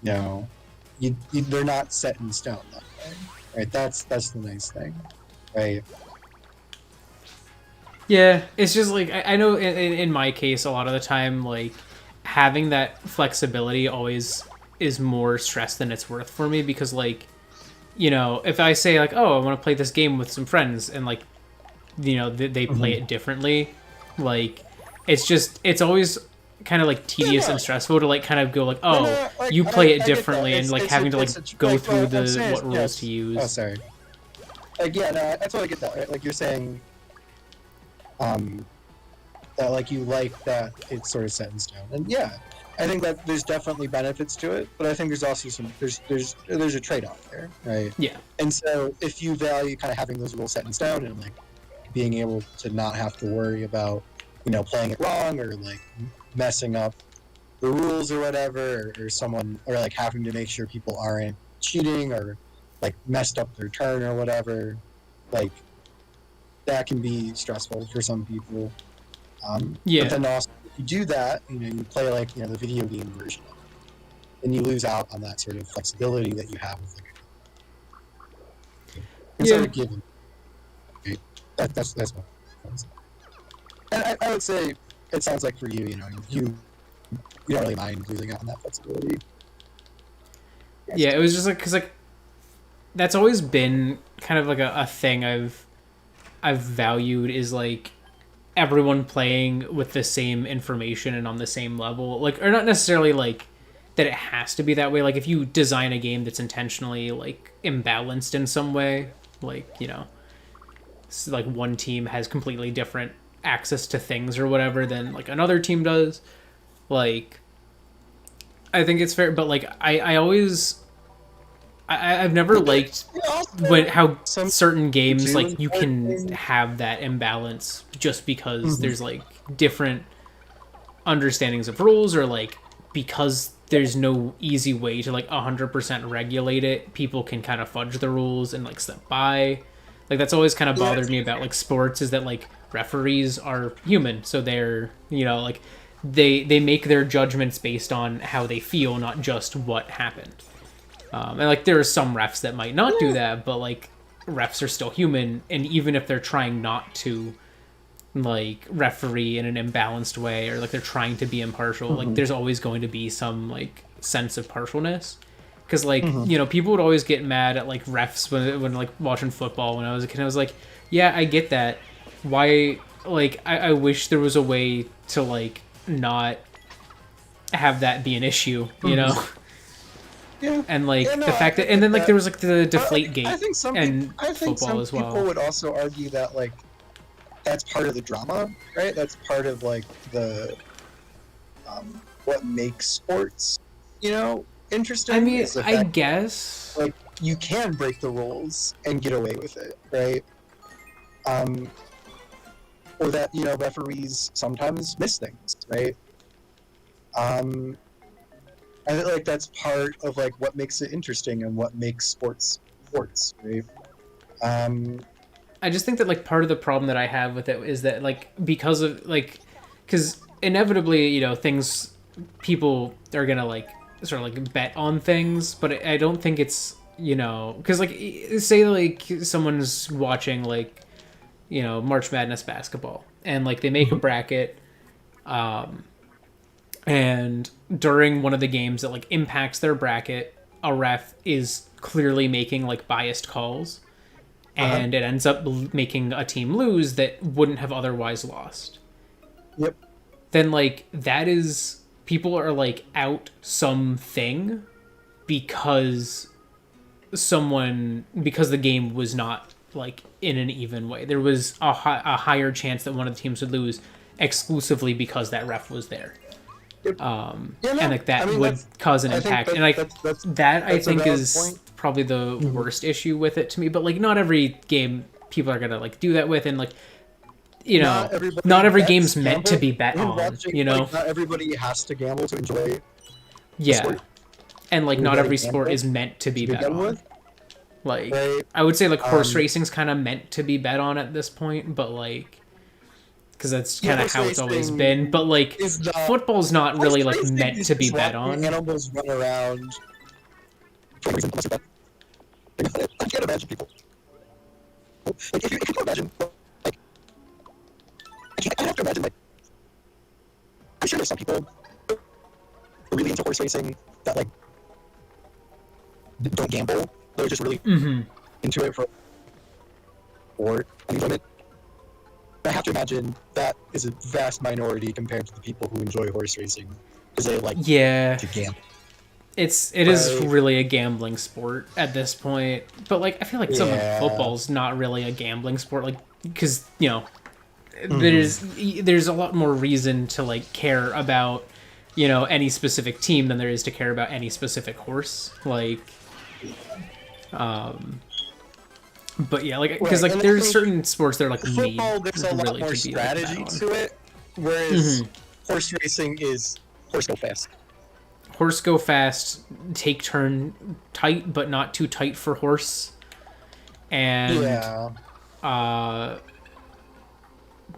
They're not set in stone that way. Right? That's the nice thing. Right? Yeah, it's just like I know in my case, a lot of the time, like having that flexibility always is more stress than it's worth for me, because like, if I say like, oh, I want to play this game with some friends, and like, they play it differently, like it's always kind of like tedious and stressful to like kind of go like, oh, you play it differently, and like having to like go through what rules to use. Oh, sorry. Like, yeah, no, that's what I get that, right? Like you're saying, that like you like that it's sort of set in stone, and yeah, I think that there's definitely benefits to it, but I think there's also there's a trade-off there, right? Yeah. And so if you value kind of having those rules set in stone and like being able to not have to worry about playing it wrong or like messing up the rules or whatever, or someone, or like having to make sure people aren't cheating or like messed up their turn or whatever, like that can be stressful for some people. Yeah. But then also, if you do that, you play like the video game version of it, and you lose out on that sort of flexibility that you have with like sort of given. Okay? That's what and I would say it sounds like for you, you don't really mind losing out on that flexibility. Yeah, it was just like, because like that's always been kind of like a thing I've valued, is like everyone playing with the same information and on the same level, like, or not necessarily like that it has to be that way. Like if you design a game that's intentionally like imbalanced in some way, like like one team has completely different access to things or whatever than like another team does, like I think it's fair. But like I've never liked how certain games like you can have that imbalance just because there's like different understandings of rules, or like because there's no easy way to like 100% regulate it, people can kind of fudge the rules and like step by. Like that's always kind of bothered me about like sports, is that like referees are human, so they're like they make their judgments based on how they feel, not just what happened. And like there are some refs that might not do that, but like refs are still human, and even if they're trying not to like referee in an imbalanced way, or like they're trying to be impartial, like there's always going to be some like sense of partialness. Because like people would always get mad at like refs when like watching football when I was a kid. I was like, yeah, I get that. Why? Like I wish there was a way to like not have that be an issue, you know? Yeah. And like Yeah, no, the fact that, and then like there was like the deflate gate I think some and I think football some as well. people would also argue that like that's part of the drama, right? That's part of like the what makes sports, interesting. I mean, is the I fact guess that, like, you can break the rules and get away with it, right? Or that referees sometimes miss things, right? I think like that's part of like what makes it interesting and what makes sports, right? I just think that like part of the problem that I have with it is that like because inevitably people are gonna like sort of like bet on things, but I don't think it's because like say like someone's watching like March Madness basketball and like they make a bracket, and during one of the games that like impacts their bracket, a ref is clearly making like biased calls, and it ends up making a team lose that wouldn't have otherwise lost. Yep. Then like that is people are like out something because the game was not like in an even way. There was a higher chance that one of the teams would lose exclusively because that ref was there. And like that would cause an impact, and like that I think is probably the worst issue with it to me. But like not every game people are gonna like do that with, and like not every game's meant to be bet on. Like, not everybody has to gamble to enjoy. Yeah, and like not every sport is meant to be bet on. Like I would say like horse racing's kind of meant to be bet on at this point, but like. Because that's kind of how it's always been, but like football's not really like meant to be bet on. Animals run around. I can't imagine people. Like, if you can imagine, like, I have to imagine, like, I'm sure there's some people who are really into horse racing that like don't gamble. They're just really into it for enjoyment. I have to imagine that is a vast minority compared to the people who enjoy horse racing because they like to gamble. It is really a gambling sport at this point, but like I feel like some of football's not really a gambling sport, like because there's a lot more reason to like care about any specific team than there is to care about any specific horse, like But yeah, like because like there's certain sports that are like football. made There's a lot really more to be like, strategy to it, whereas horse racing is horse go fast. Horse go fast, take turn tight, but not too tight for horse, and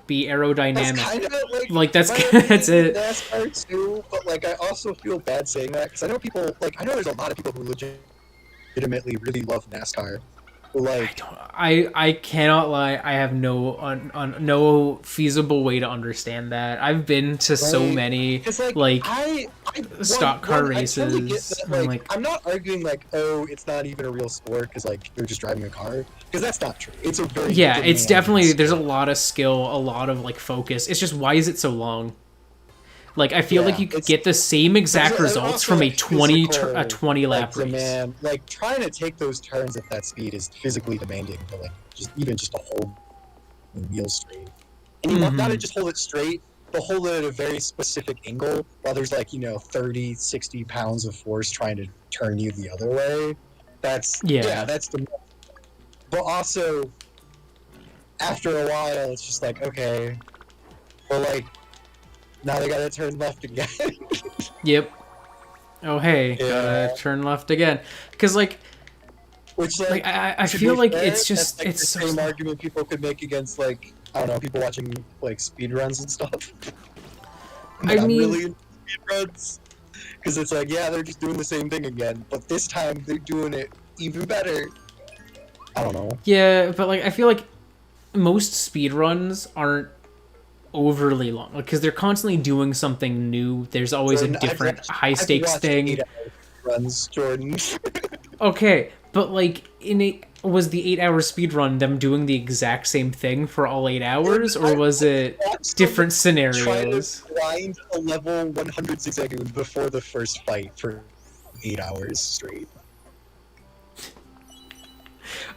be aerodynamic. That's kind of that's it. NASCAR too, but like I also feel bad saying that because I know people I know there's a lot of people who legitimately really love NASCAR. Like I cannot lie. I have no feasible way to understand that. I've been to so many I stock car races. I totally get that, I'm not arguing it's not even a real sport because they're just driving a car, because that's not true. It's a very it's definitely there's a lot of skill, a lot of focus. It's just why is it so long? I feel like you could get the same exact results from a 20 lap race. Man, trying to take those turns at that speed is physically demanding. But just to hold the wheel straight, and you not to just hold it straight, but hold it at a very specific angle. While there's 30, 60 pounds of force trying to turn you the other way. That's the. But also, after a while, it's just okay, well now they gotta turn left again. Yep. Oh hey, gotta turn left again. Because I feel like fair, it's just that's, it's the same argument people could make against I don't know, people watching speed runs and stuff. I'm really into speed runs because it's they're just doing the same thing again, but this time they're doing it even better. I don't know. Yeah, but like I feel like most speedruns aren't overly long because they're constantly doing something new. There's always a Jordan, different high I've stakes watched thing. 8-hour runs, Jordan. Okay, but like was the 8 hour speedrun them doing the exact same thing for all 8 hours, or was it different scenarios? Try to grind a level 100 zigzagoon before the first fight for 8 hours straight.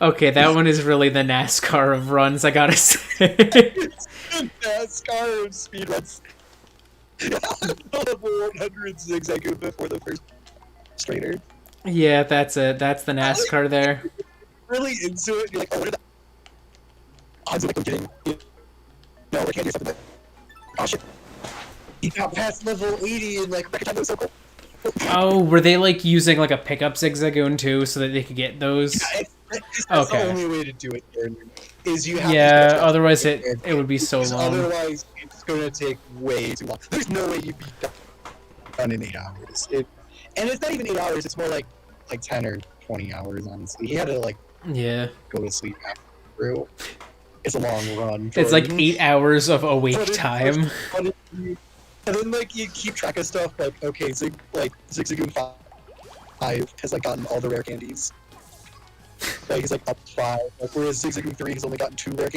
Okay, that one is really the NASCAR of runs, I gotta say. It's the NASCAR of speedruns. Level 100 zigzagoon before the first straighter. Yeah, that's it. That's the NASCAR there. Really into it, you're like, oh, what are the odds of like getting, I can't do something like, oh shit, he got past level 80 in like record time. That was so cool. Oh, were they like using like a pickup zigzagoon too, so that they could get those? Yeah, that's Okay. the only way to do it, Aaron, is you have Yeah, to otherwise it would be so long. Otherwise, it's going to take way too long. There's no way you'd be done in 8 hours. And it's not even 8 hours. It's more like 10 or 20 hours. Honestly, he had to like Yeah. go to sleep after through. It's a long run. It's like Jordan. 8 hours of awake But time. and then like you keep track of stuff like okay, Zigzagoon 5 has like gotten all the rare candies. Like he's like up 5. Like whereas Zigzagoon 3 has only gotten 2 rare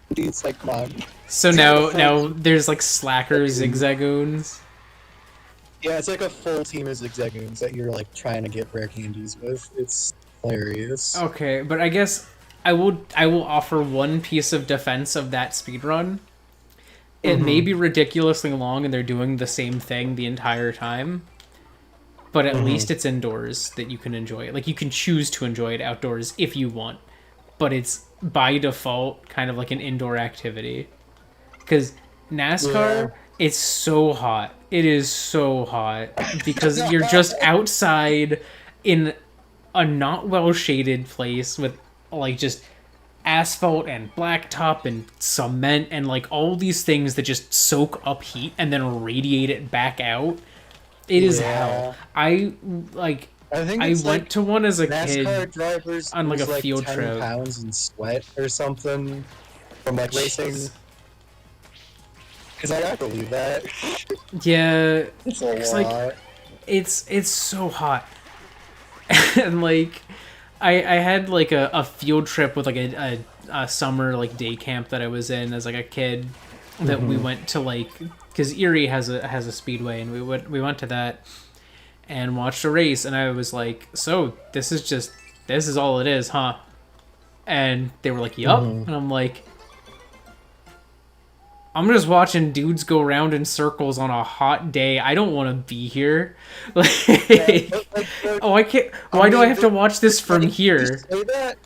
candies. Like come on. So now there's like slacker zigzagoons. Yeah, it's like a full team of Zigzagoons that you're like trying to get rare candies with. It's hilarious. Okay, but I guess I will offer one piece of defense of that speedrun. It may be ridiculously long and they're doing the same thing the entire time, but at least it's indoors that you can enjoy it. Like you can choose to enjoy it outdoors if you want, but it's by default kind of like an indoor activity. Because NASCAR, it's so hot. It is so hot because you're just outside in a not well shaded place with like just asphalt and blacktop and cement and like all these things that just soak up heat and then radiate it back out. It is hell. I think I it's went like to one as a NASCAR kid drivers on like a lose, field 10 trip. pounds in sweat or something from like racing. Because I believe that. Yeah, It's a lot. like it's so hot. And like I had like a field trip with like a summer like day camp that I was in as like a kid that we went to like because Erie has a speedway and we went to that and watched a race and I was like, so this is all it is, huh? And they were like, yup. And I'm like, I'm just watching dudes go around in circles on a hot day. I don't want to be here. Like, oh, I can't. Why do I have to watch this from here? Say that,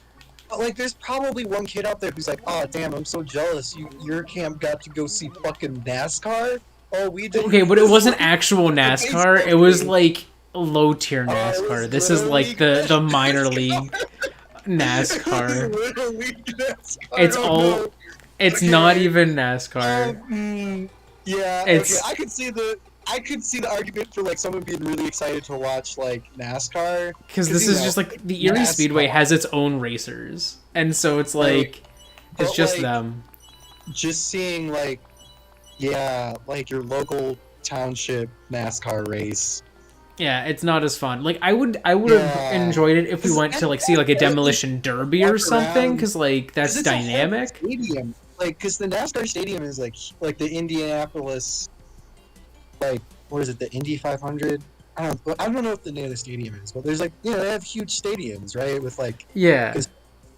but like, there's probably one kid out there who's like, "Oh, damn, I'm so jealous. Your camp got to go see fucking NASCAR. Oh, we did." Okay, but it wasn't actual NASCAR. It was like low tier NASCAR. This is like the minor league NASCAR. It's all. It's not even NASCAR. Yeah, It's- okay. I could see the argument for like someone being really excited to watch like NASCAR Because this is just like the Erie NASCAR. Speedway has its own racers, and so it's like it's But, just like, them. Just seeing like, yeah, like your local township NASCAR race. Yeah, it's not as fun. Like I would have enjoyed it if we went to like see like a demolition derby or something, because like that's 'Cause it's a whole dynamic. stadium. Like, because the NASCAR stadium is like the Indianapolis, like what is it, the Indy 500? I don't know what the name of the stadium is, but there's like they have huge stadiums, right? With like Yeah,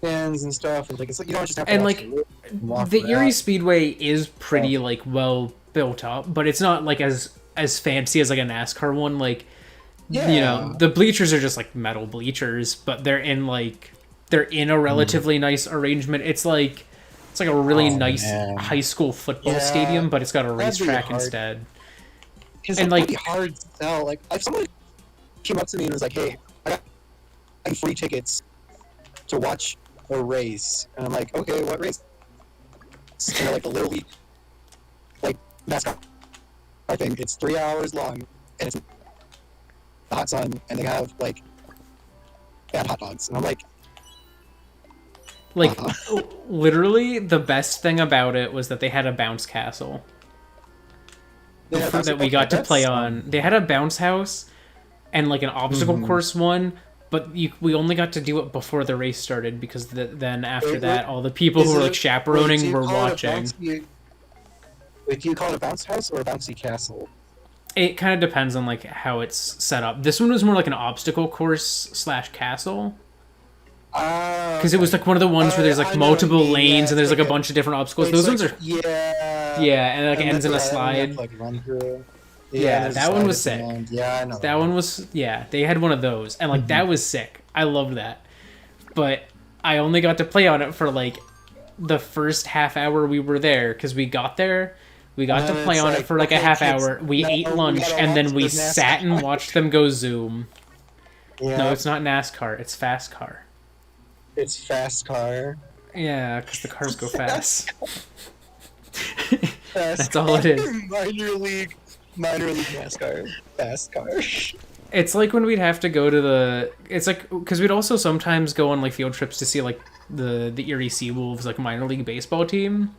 fans and stuff, and like it's like you don't just have to and watch like the race and walk the around. Erie Speedway is pretty like well built up, but it's not like as fancy as like a NASCAR one. Like you know, the bleachers are just like metal bleachers, but they're in a relatively nice arrangement. It's like a really nice high school football stadium, but it's got a racetrack instead. Because and, it's like- pretty hard to sell. Like if someone came up to me and was like, "Hey, I got free tickets to watch a race," and I'm like, "Okay, what race?" And they're like the Little League, like NASCAR. I think it's 3 hours long, and it's the hot sun, and they have like bad hot dogs, and I'm like, Like, literally, the best thing about it was that they had a bounce castle that we got to play on. They had a bounce house and like an obstacle course one, but we only got to do it before the race started because then after that, all the people who were like chaperoning were watching. Wait, do you call it a bounce house or a bouncy castle? It kind of depends on like how it's set up. This one was more like an obstacle course / castle. Because it was like one of the ones where there's like multiple lanes and there's like a bunch of different obstacles. Those ones are and it like ends in a slide. Like run through. Yeah, that one was sick. Yeah, I know. That one was they had one of those and like that was sick. I loved that. But I only got to play on it for like the first half hour we were there because we got there. We got to play on it for like a half hour. We ate lunch and then we sat and watched them go zoom. Yeah. No, it's not NASCAR. It's fast car. It's fast car. Yeah, because the cars go fast. That's all it is. Minor league NASCAR. Fast car. It's like when we'd have to go to it's like, because we'd also sometimes go on like field trips to see like the Erie Seawolves like minor league baseball team.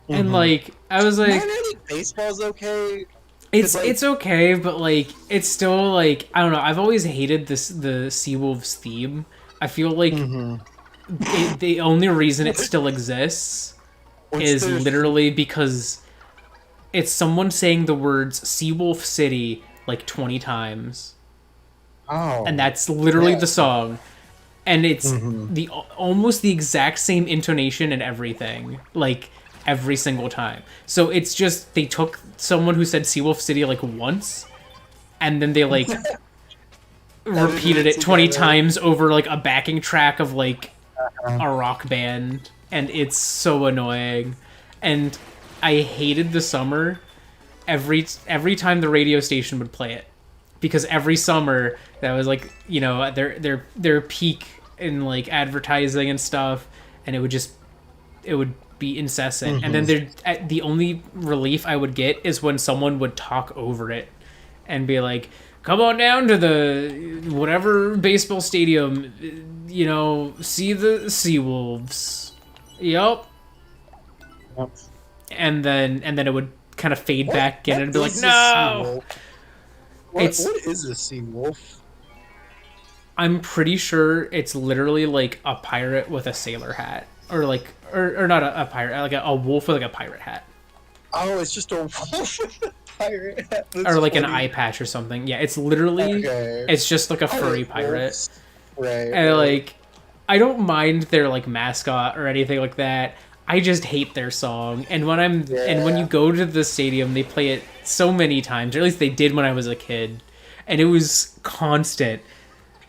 And like I was like, minor league baseball's okay. It's okay, but like it's still like I don't know. I've always hated the Seawolves theme. I feel like the only reason it still exists is literally because it's someone saying the words Seawolf City like 20 times. Oh. And that's literally the song. And it's the almost the exact same intonation and everything. Like every single time. So it's just they took someone who said Seawolf City like once and then they like repeated it 20 times over like a backing track of like a rock band, and it's so annoying. And I hated the summer every time the radio station would play it, because every summer that was like, you know, their peak in like advertising and stuff, and it would be incessant. And then the only relief I would get is when someone would talk over it and be like, come on down to the whatever baseball stadium, you know, see the Seawolves. Yep. And then it would kind of fade back in and be like, no. What is a Seawolf? I'm pretty sure it's literally like a pirate with a sailor hat, or like, or not a pirate, like a wolf with like a pirate hat. Oh, it's just a wolf with a pirate hat. That's or like funny. An eye patch or something. Yeah, it's literally, it's just like a furry pirate. Right. And like, I don't mind their like mascot or anything like that. I just hate their song. And when you go to the stadium, they play it so many times, or at least they did when I was a kid, and it was constant.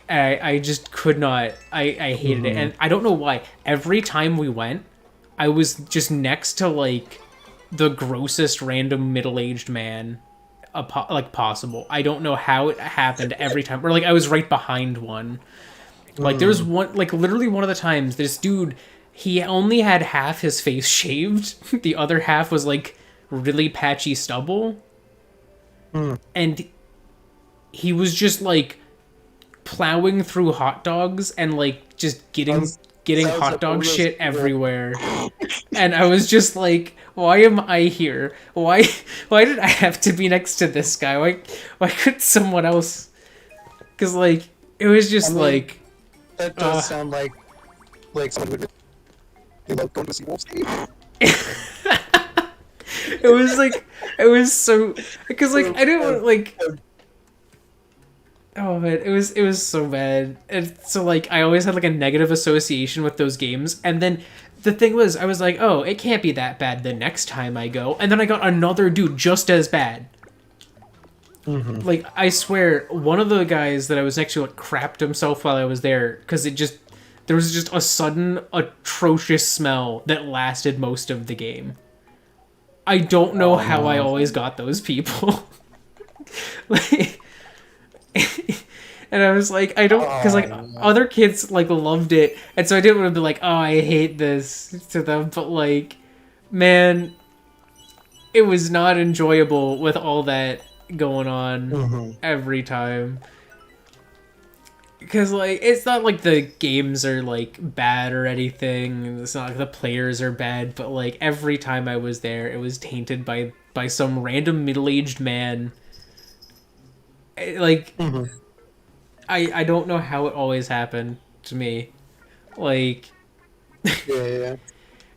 I just could not. I hated it, and I don't know why. Every time we went, I was just next to like the grossest random middle-aged man like possible. I don't know how it happened every time. Or like I was right behind one. Like there was one, like literally one of the times, this dude, he only had half his face shaved. The other half was like really patchy stubble. And he was just like plowing through hot dogs and like just getting hot dog shit everywhere. And I was just like, why am I here? Why did I have to be next to this guy? Why couldn't someone else? Because like it was just like that does sound like someone would going to see Wolf's game. it was so, because like I didn't like, oh man, it was so bad. And so like I always had like a negative association with those games. And then the thing was, I was like, oh, it can't be that bad the next time I go. And then I got another dude just as bad. Like, I swear, one of the guys that I was next to like crapped himself while I was there, because there was just a sudden atrocious smell that lasted most of the game. I don't know how I always got those people. Like, and I was like, I don't, because like other kids like loved it, and so I didn't want to be like, oh, I hate this to them, but like, man, it was not enjoyable with all that going on every time. Because, like, it's not like the games are, like, bad or anything. It's not like the players are bad. But, like, every time I was there, it was tainted by some random middle-aged man. Like, I don't know how it always happened to me. Like, Yeah.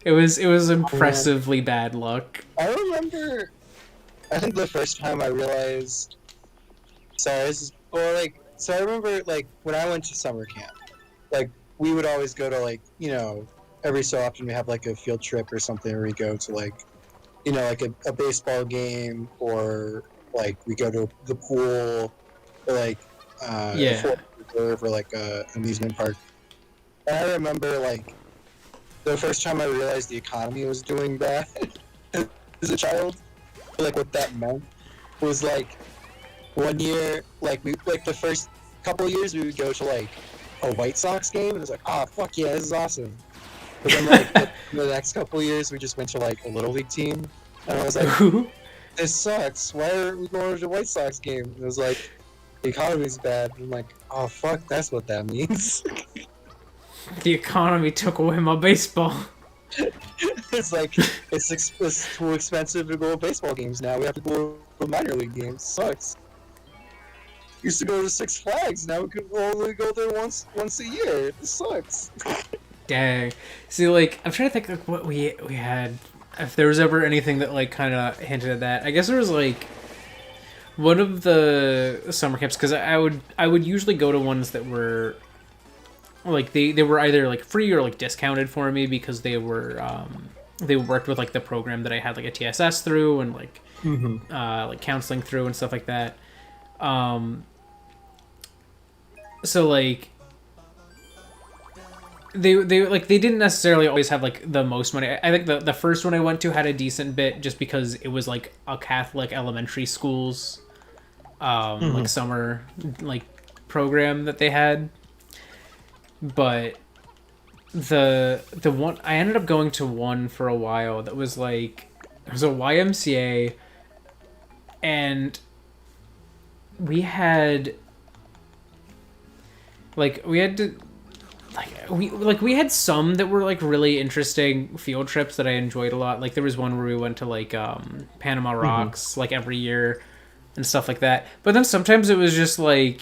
it was impressively bad luck. I remember. I think the first time I realized. Sorry, this is So I remember like when I went to summer camp, like we would always go to like every so often we have like a field trip or something where we go to like like a baseball game or like we go to the pool or like a forest reserve or like a amusement park. And I remember like the first time I realized the economy was doing bad as a child, like what that meant was like one year, like the first couple of years we would go to like a White Sox game and it was like, oh fuck yeah, this is awesome. But then like the next couple of years we just went to like a little league team and I was like, this sucks. Why are we going to the White Sox game? And it was like, the economy's bad. And I'm like, oh fuck, that's what that means. The economy took away my baseball. It's like it's too expensive to go to baseball games now. We have to go to minor league games. Sucks. Used to go to Six Flags. Now we can only go there once a year. This sucks. Dang. See, like, I'm trying to think like what we had. If there was ever anything that like kind of hinted at that. I guess there was like one of the summer camps because I would usually go to ones that were like they were either like free or like discounted for me because they worked with like the program that I had like a TSS through and like like counseling through and stuff like that. So like they didn't necessarily always have like the most money. I think the first one I went to had a decent bit just because it was like a Catholic elementary school's like summer like program that they had. But the one I ended up going to one for a while that was like it was a YMCA and we had some that were like really interesting field trips that I enjoyed a lot. Like there was one where we went to like Panama Rocks like every year and stuff like that. But then sometimes it was just like,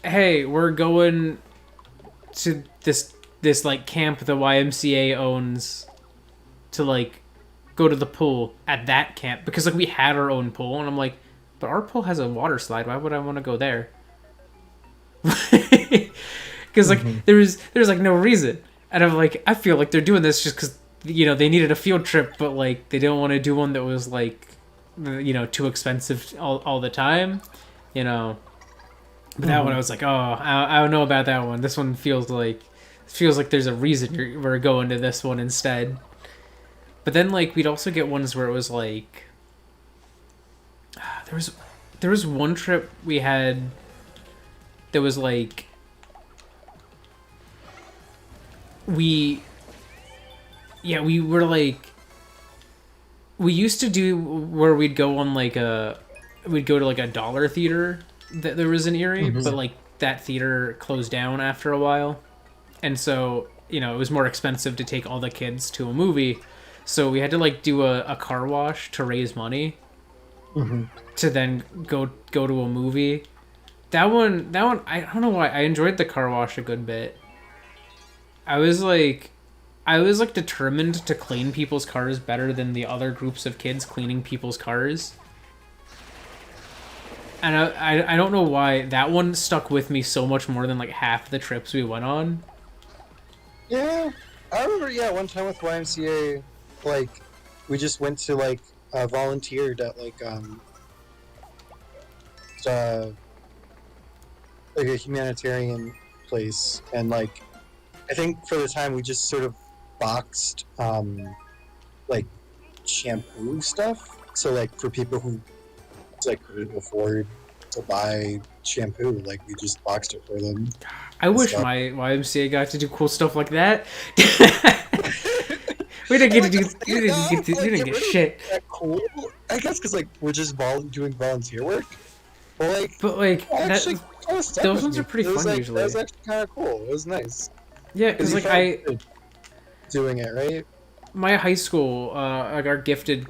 hey, we're going to this like camp the YMCA owns to like go to the pool at that camp because like we had our own pool and I'm like, but our pool has a water slide. Why would I want to go there? Because like there's like no reason, and I'm like I feel like they're doing this just because they needed a field trip, but like they don't want to do one that was like too expensive all the time, But that one I was like, oh, I don't know about that one. This one feels like there's a reason we're going to this one instead. But then like we'd also get ones where it was like there was one trip we had that was like we were like we used to do where we'd go on like we'd go to like a dollar theater that there was in Erie, but like that theater closed down after a while, and so it was more expensive to take all the kids to a movie, so we had to like do a car wash to raise money to then go to a movie. That one I don't know why I enjoyed the car wash a good bit. I was like determined to clean people's cars better than the other groups of kids cleaning people's cars. And I don't know why that one stuck with me so much more than like half the trips we went on. Yeah, I remember. One time with YMCA, like we just went to like volunteered at like a humanitarian place, and like I think for the time we just sort of boxed like shampoo stuff. So like for people who like couldn't afford to buy shampoo, like we just boxed it for them. I wish my YMCA got to do cool stuff like that. We didn't get to do. We didn't get shit. That cool? I guess because like we're just doing volunteer work. But like I kind of stuck Those with ones me. are pretty It was fun like, usually. That was actually kind of cool. It was nice. Yeah, because you like felt good doing it, right? my high school, like our gifted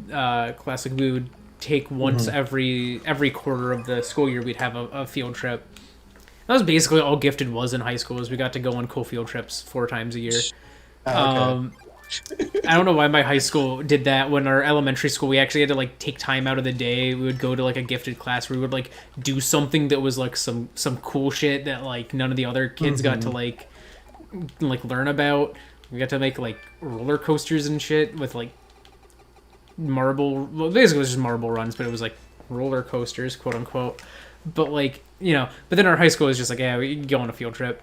class, like we would take once every quarter of the school year. We'd have a field trip. That was basically all gifted was in high school. Is we got to go on cool field trips 4 times a year. Okay. I don't know why my high school did that. When our elementary school, we actually had to like take time out of the day. We would go to like a gifted class where we would like do something that was like some cool shit that like none of the other kids got to like learn about. We got to make like roller coasters and shit with like marble. Well, basically it was just marble runs, but it was like roller coasters, quote unquote. But like but then our high school was just like, yeah, we go on a field trip.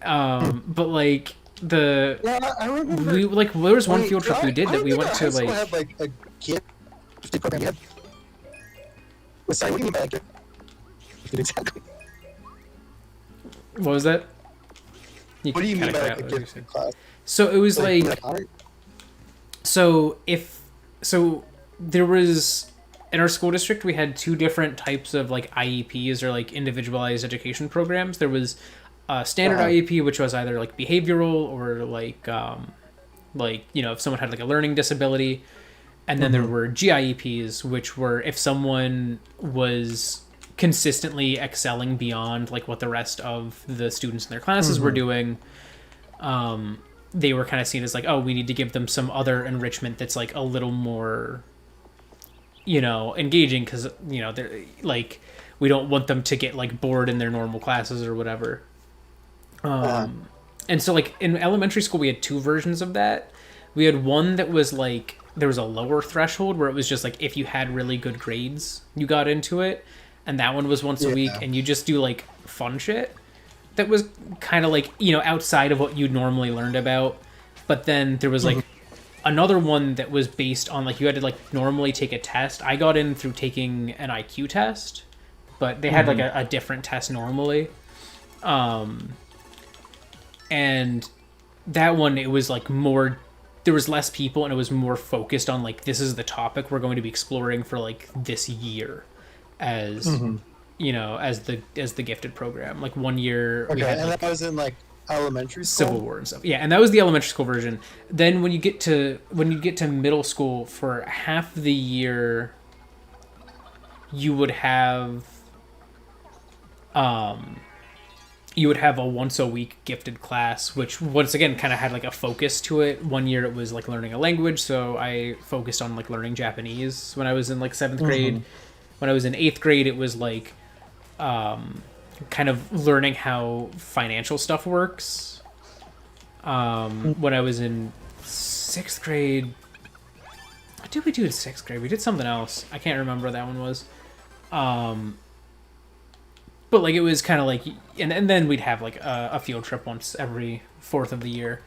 But like I remember. we like there was one Wait, field trip we did that we went to like. Had like a gifted program. You had. Sorry, what do you mean by gifted? Exactly. What was that? What do you mean kinda by cut like a out what you gifted said. class? So it was like art? so there was in our school district we had 2 different types of like IEPs or like individualized education programs. There was a standard IEP, which was either like behavioral or like if someone had like a learning disability, and then there were GIEPs, which were if someone was consistently excelling beyond like what the rest of the students in their classes were doing, they were kind of seen as like, oh, we need to give them some other enrichment that's like a little more engaging, because they're like, we don't want them to get like bored in their normal classes or whatever. And so like in elementary school we had 2 versions of that. We had one that was like there was a lower threshold where it was just like if you had really good grades you got into it, and that one was once a week, and you just do like fun shit that was kind of like outside of what you normally learned about. But then there was like another one that was based on like you had to like normally take a test. I got in through taking an IQ test, but they had like a different test normally. And that one, it was like more, there was less people and it was more focused on like, this is the topic we're going to be exploring for like this year as as the gifted program. Like 1 year we had, and like, that was in like elementary school? Civil War and stuff. Yeah, and that was the elementary school version. Then when you get to middle school, for half the year you would have a once a week gifted class, which once again kind of had like a focus to it. 1 year it was like learning a language, so I focused on like learning Japanese when I was in like 7th grade. When I was in 8th grade, it was like kind of learning how financial stuff works. When I was in 6th grade, what did we do in 6th grade? We did something else. I can't remember what that one was. But like it was kind of like, and then we'd have like a field trip once every 4th of the year.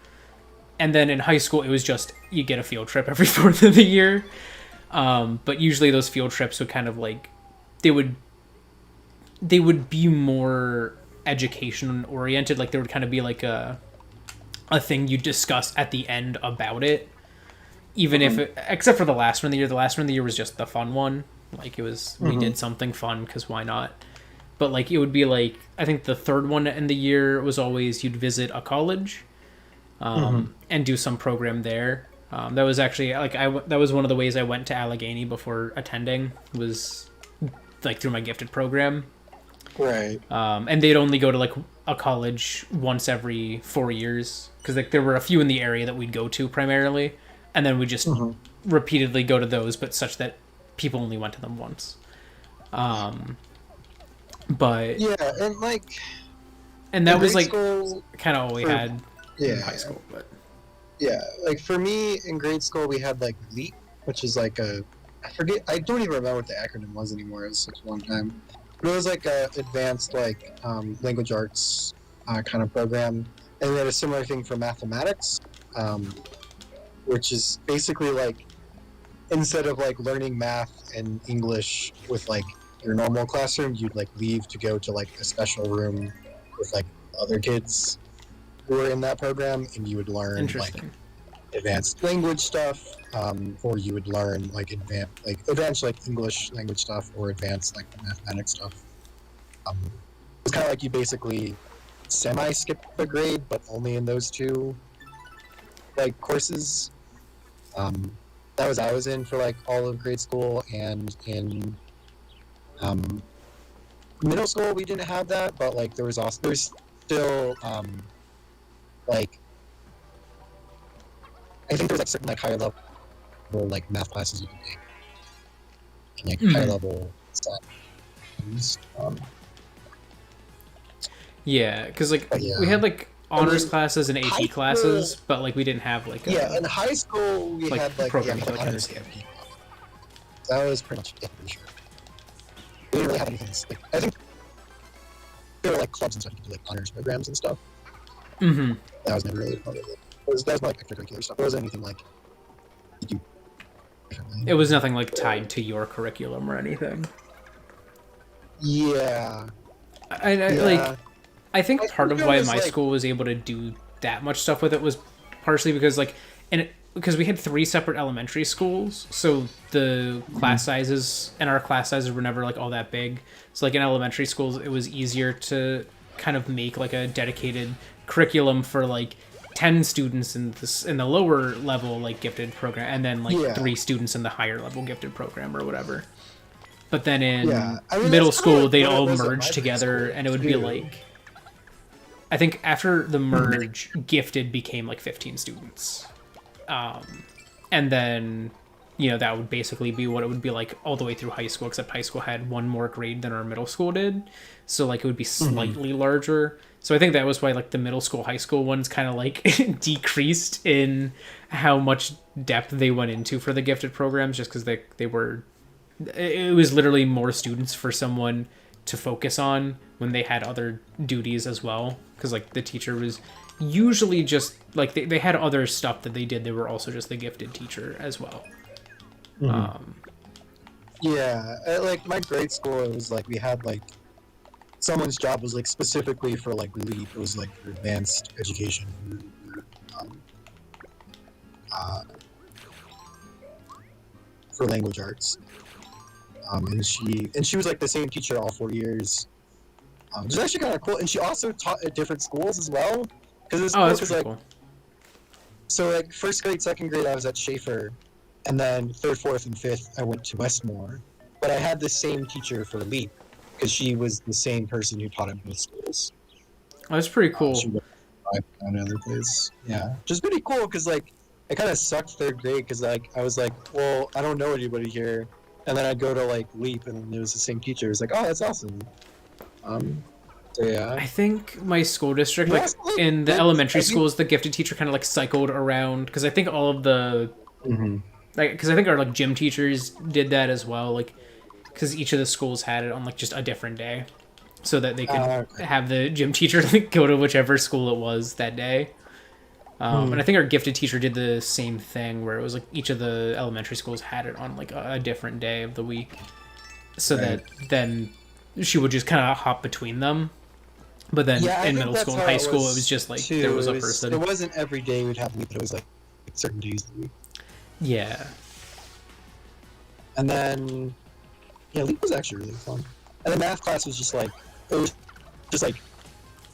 And then in high school, it was just you get a field trip every 4th of the year. But usually those field trips would kind of like they would be more education oriented. Like there would kind of be like a thing you discuss at the end about it. Even if except for the last one of the year, was just the fun one. Like it was we did something fun because why not? But like it would be like, I think the 3rd one in the year was always you'd visit a college and do some program there. That was actually like that was one of the ways I went to Allegheny before attending, was like through my gifted program. Right. And they'd only go to like a college once every 4 years, because like there were a few in the area that we'd go to primarily, and then we just repeatedly go to those, but such that people only went to them once. But yeah, and that was like kind of all we had in high school. But yeah, like for me in grade school we had like LEAP, which is like I don't even remember what the acronym was anymore. It was such a long time. But it was like a advanced like language arts kind of program, and we had a similar thing for mathematics, which is basically like instead of like learning math and English with like your normal classroom, you'd like leave to go to like a special room with like other kids who were in that program, and you would learn like advanced language stuff, or you would learn like advanced like English language stuff, or advanced like mathematics stuff. It's kind of like you basically semi-skip a grade, but only in those two like courses. That was I was in for like all of grade school, and in middle school we didn't have that, but like there's still like I think there's like certain like higher level like math classes you can take, and like higher level science. Yeah, because like we had like honors classes and AP classes, but like we didn't have like in high school we had like programs like honors and AP. That was pretty much it, pretty sure. We didn't really have anything like, I think there were like clubs and stuff you could do like honors programs and stuff. Mm-hmm. That was never really part of it. That was more like extracurricular stuff. It wasn't anything like you do differently. It was nothing like tied to your curriculum or anything. Yeah. I think part of why my school was able to do that much stuff with it was partially because because we had 3 separate elementary schools, so the class sizes and our class sizes were never like all that big. So like in elementary schools, it was easier to kind of make like a dedicated curriculum for like 10 students in the lower level like gifted program, and then like 3 students in the higher level gifted program or whatever. But then in middle school, they'd all merge together, and it would be like, I think after the merge, gifted became like 15 students. And then, that would basically be what it would be like all the way through high school, except high school had 1 more grade than our middle school did. So like it would be slightly larger. So I think that was why like the middle school, high school ones kind of like decreased in how much depth they went into for the gifted programs, just because it was literally more students for someone to focus on when they had other duties as well. Because like the teacher was usually just like they had other stuff that they did. They were also just the gifted teacher as well. Like my grade school, it was like we had like someone's job was like specifically for like LEAP. It was like for advanced education. For language arts. And she was like the same teacher all 4 years. Which is actually kind of cool. And she also taught at different schools as well. Because that's like cool. So like first grade, second grade, I was at Schaefer, and then third, fourth, and fifth, I went to Westmore. But I had the same teacher for LEAP because she was the same person who taught at both schools. Oh, that's pretty cool. She went to another place. Yeah, which is pretty cool because like I kind of sucked third grade because like I was like, well, I don't know anybody here. And then I'd go to like LEAP, and it was the same teacher. It was like, oh, that's awesome. So yeah. I think my school district, like in the elementary schools, the gifted teacher kind of like cycled around because I think all of the, like, because I think our like gym teachers did that as well, like, because each of the schools had it on like just a different day, so that they could have the gym teacher like go to whichever school it was that day. And I think our gifted teacher did the same thing where it was like each of the elementary schools had it on like a different day of the week, so that then she would just kind of hop between them. But then in middle school and high school, it was just like there was a person. It wasn't every day we'd have LEAP, but it was like certain days of the week. Yeah. And then, LEAP was actually really fun. And the math class was just like, it was just like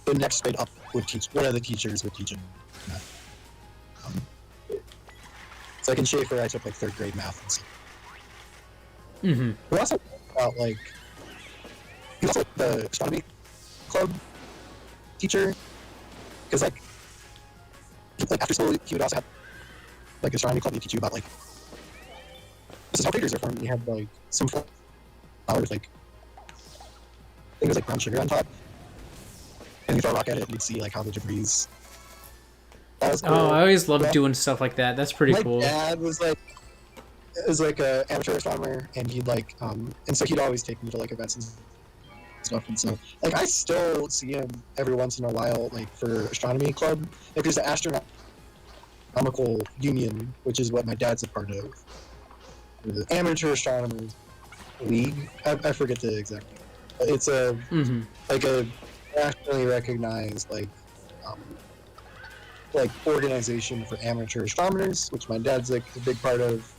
the next grade up would teach, one of the teachers would teach it. So like in Schaefer, I took like third grade math and stuff. We also about like, he was also the astronomy club teacher, because like after school he would also have like astronomy club to teach you about like this is how figures are formed. You had like some flowers like I think it was like brown sugar on top, and you throw a rock at it and you'd see like how the debris. That was cool. Oh, I always loved doing stuff like that. That's pretty cool. My dad was like a amateur astronomer, and he'd like and so he'd always take me to like events and stuff, and so like I still see him every once in a while like for astronomy club. Like there's the astronomical union, which is what my dad's a part of, the amateur astronomers league. I forget the exact name. It's a like a nationally recognized like organization for amateur astronomers, which my dad's like a big part of,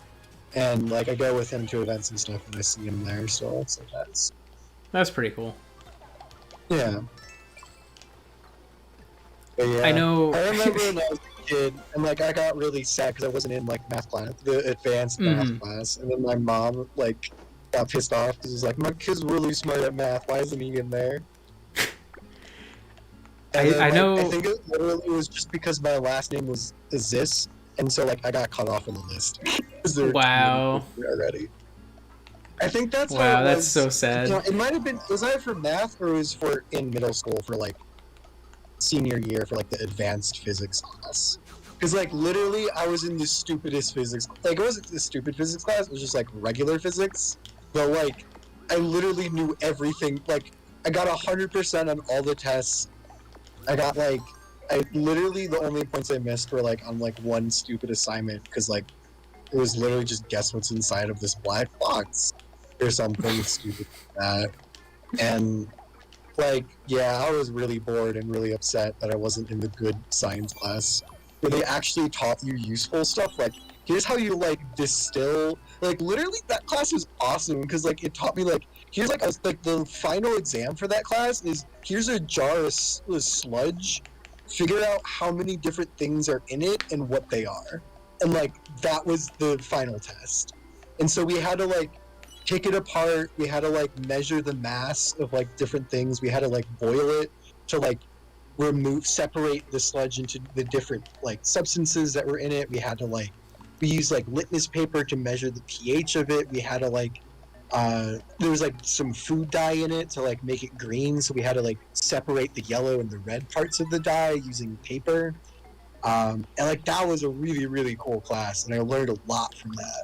and like I go with him to events and stuff, and I see him there. So it's like that's pretty cool. Yeah. But yeah, I know. I remember when I was a kid, and like I got really sad because I wasn't in like math class, the advanced math class, and then my mom like got pissed off because was like, my kid's really smart at math. Why isn't he in there? And then I like I know. think it literally was just because my last name was this, and so like I got cut off on the list because there were too many Wow. people already. I think that's how Wow, it that's was. so sad. You know, it might have been. Was either for math or it was for in middle school for like senior year for like the advanced physics class. Because like literally, I was in the stupidest physics. Like it wasn't the stupid physics class. It was just like regular physics. But like, I literally knew everything. Like I got 100% on all the tests. I got like, I literally the only points I missed were like on like one stupid assignment because like it was literally just guess what's inside of this black box or something stupid like that. And like, yeah, I was really bored and really upset that I wasn't in the good science class where they actually taught you useful stuff. Like, here's how you like distill. Like, literally, that class was awesome because like it taught me like here's like like the final exam for that class is here's a jar of sludge. Figure out how many different things are in it and what they are, and like that was the final test. And so we had to like take it apart. We had to like measure the mass of like different things. We had to like boil it to like separate the sludge into the different like substances that were in it. We had to like we used like litmus paper to measure the pH of it. We had to like there was like some food dye in it to like make it green, so we had to like separate the yellow and the red parts of the dye using paper. And like that was a really cool class, and I learned a lot from that.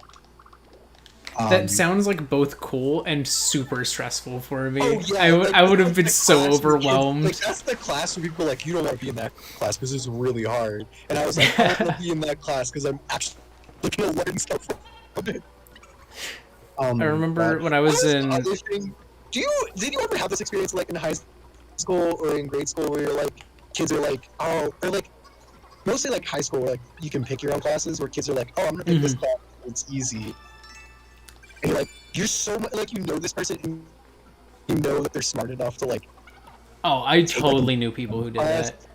That sounds like both cool and super stressful for me. Oh yeah, I would have been so class where kids- overwhelmed. like that's the class where people are like, you don't want to be in that class because it's really hard. And I was like, I want to be in that class because I'm actually gonna learn stuff from it. I remember when I was in. Auditioning. Did you ever have this experience like in high school or in grade school where you're like kids are like, oh, or like mostly like high school where like you can pick your own classes where kids are like, oh, I'm gonna pick this class, it's easy. And you're like, you're so much like you know this person and you know that they're smart enough to like. Oh, I totally knew people who did that.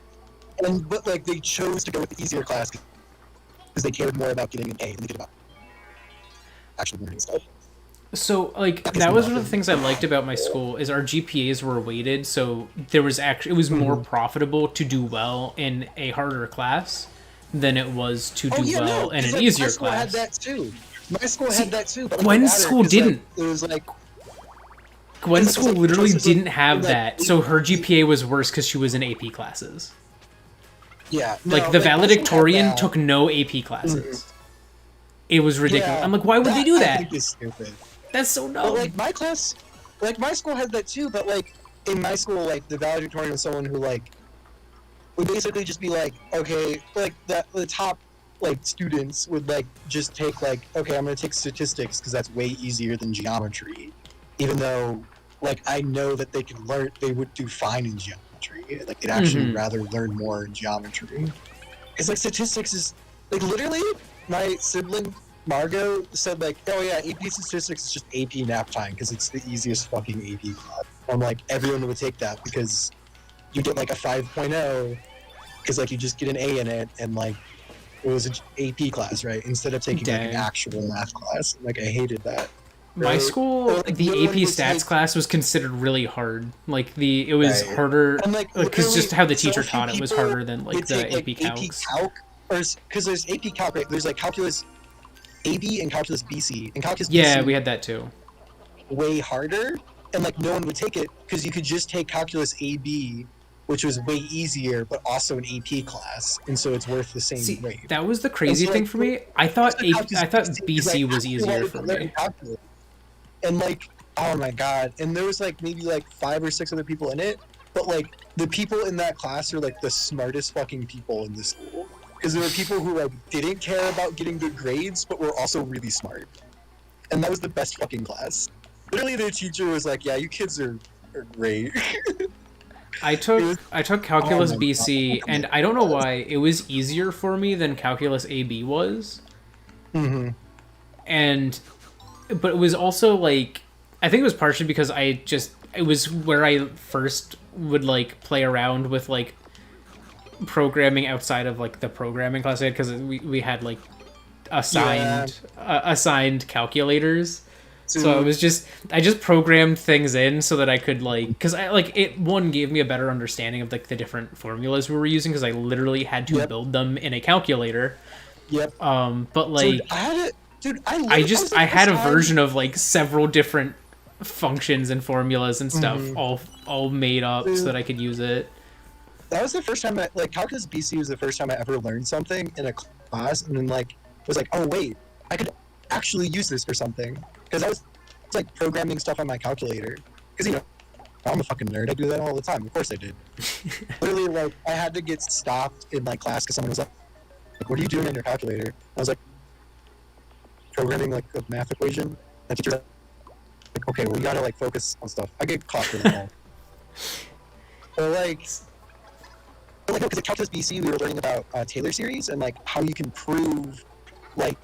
But like they chose to go with the easier class because they cared more about getting an A than they did about actually learning stuff. So, like, that was one of the things I liked about my school is our GPAs were weighted, so there was actually it was more profitable to do well in a harder class than it was to do well in an easier class. My school had that too. My school had that too. But Gwen's school didn't. Like, it was like Gwen's school literally didn't have that, so her GPA was worse because she was in AP classes. Yeah, like the valedictorian took no AP classes. It was ridiculous. Yeah, I'm like, why would they do that? I think it's stupid. That's so dumb. But like my class, like my school had that too. But like in my school, like the valedictorian was someone who like would basically just be like, okay, like the top like students would like just take like, okay, I'm gonna take statistics because that's way easier than geometry, even though like I know that they would do fine in geometry. Like they'd actually rather learn more in geometry. It's like statistics is like literally my sibling Margot said like, oh yeah, AP statistics is just AP nap time because it's the easiest fucking AP class. I'm like, everyone would take that because you get like a 5.0 because like you just get an A in it and like it was an AP class, right? Instead of taking like an actual math class. Like I hated that. My school, like, the AP stats class was considered really hard. Like it was harder, and like because just how the teacher taught it was harder than like the AP Calcs. Or because there's AP Calc, right? There's like calculus AB and calculus BC, and calculus BC, BC we had that too. Way harder, and like no one would take it because you could just take calculus AB, which was way easier, but also an AP class, and so it's worth the same rate. That was the crazy thing for me. I thought BC was easier for me. And like, oh my god! And there was like maybe like 5 or 6 other people in it, but like the people in that class are like the smartest fucking people in the school. Because there were people who like didn't care about getting good grades, but were also really smart, and that was the best fucking class. Literally, their teacher was like, "Yeah, you kids are great." I took calculus BC, and I don't know why it was easier for me than calculus AB was. But it was also like I think it was partially because it was where I first would like play around with like programming outside of like the programming class I had, because we had like assigned calculators. So I just programmed things in so that I could like, because I like it one gave me a better understanding of like the different formulas we were using, because I literally had to build them in a calculator. But like I had a version of like several different functions and formulas and stuff all made up so that I could use it. That was the first time Calculus BC was the first time I ever learned something in a class, and then like was like, oh wait, I could actually use this for something, because I was like programming stuff on my calculator, because I'm a fucking nerd. I do that all the time. Of course I did. Literally, like I had to get stopped in my class because someone was like, "What are you doing on your calculator?" I was like, programming like a math equation. And the teacher was like, okay, well you gotta like focus on stuff. I get caught for that all. But because at Calculus BC we were learning about Taylor series and like how you can prove like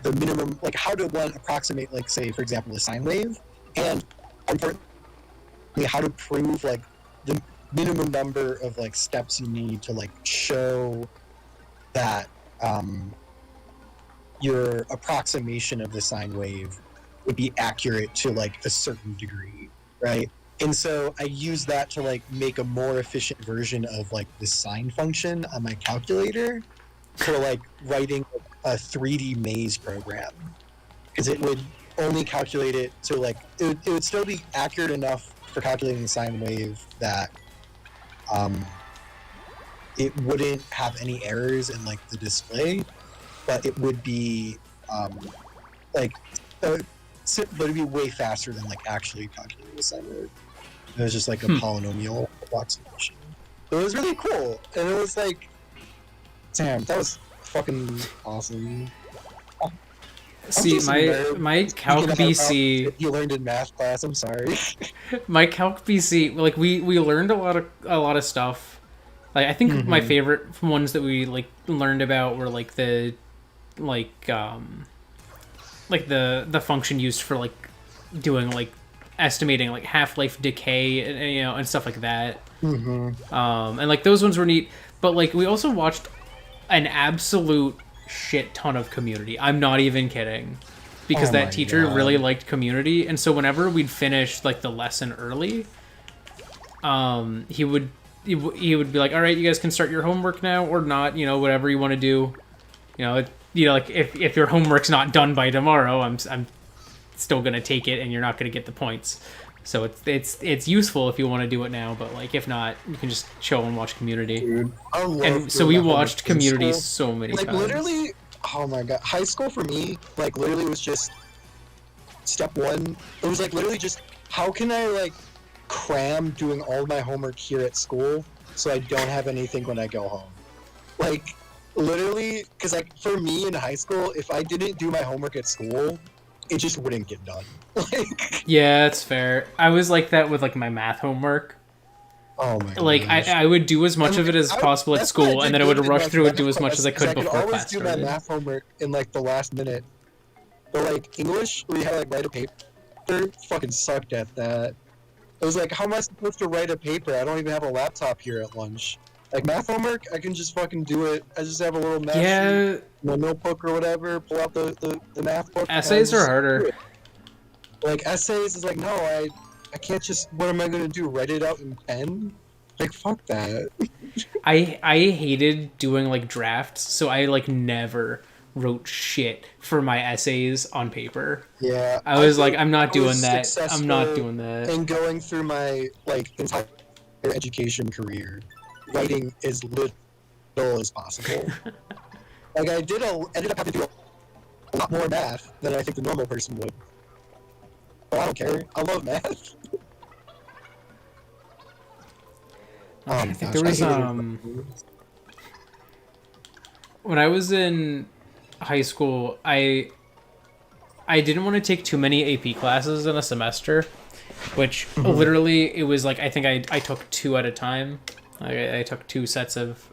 the minimum, like how to one approximate, like say for example a sine wave, and importantly how to prove like the minimum number of like steps you need to like show that your approximation of the sine wave would be accurate to like a certain degree, right? And so I use that to like make a more efficient version of like the sine function on my calculator for like writing a 3D maze program, because it would only calculate it to like it would still be accurate enough for calculating the sine wave that it wouldn't have any errors in like the display, but it would be but it'd be way faster than like actually calculating the sine wave. It was just like a polynomial approximation. It was really cool, and it was like, damn, that was fucking awesome. See, my Calc BC. You learned in math class. I'm sorry. My Calc BC, like we learned a lot of stuff. Like I think my favorite ones that we like learned about were like the function used for like doing like estimating like half-life decay and stuff like that. And like those ones were neat, but like we also watched an absolute shit ton of Community. I'm not even kidding, because that teacher really liked Community, and so whenever we'd finish like the lesson early, he would be like, all right, you guys can start your homework now or not, whatever you want to do. Like if your homework's not done by tomorrow, I'm still gonna take it and you're not gonna get the points. So it's useful if you want to do it now, but like if not, you can just chill and watch Community. Dude, and so we watched Community so many times. Literally, oh my god, high school for me, like literally was just step one. It was like literally just how can I like cram doing all my homework here at school so I don't have anything when I go home. Like literally, because like for me in high school, if I didn't do my homework at school, it just wouldn't get done. Yeah, that's fair. I was like that with like my math homework. Oh my god. Like I would do as much of it as possible at school, and then I would rush through and do as much as I could before class started. I could always do my math homework in like the last minute. But like English, where you had like write a paper, fucking sucked at that. It was like, how am I supposed to write a paper? I don't even have a laptop here at lunch. Like math homework, I can just fucking do it. I just have a little math sheet, my notebook or whatever, pull out the math book. Essays are harder. Like essays is like, no, I can't just, what am I going to do, write it out in pen? Like, fuck that. I hated doing like drafts, so I like never wrote shit for my essays on paper. Yeah. I was like, I'm not doing that. I'm not doing that. And going through my like entire education career, writing as little as possible. Like I ended up having to do a lot more math than I think the normal person would. But I don't care. I love math. I think there was when I was in high school, I didn't want to take too many AP classes in a semester, which literally it was like I think I took 2 at a time. I took 2 sets of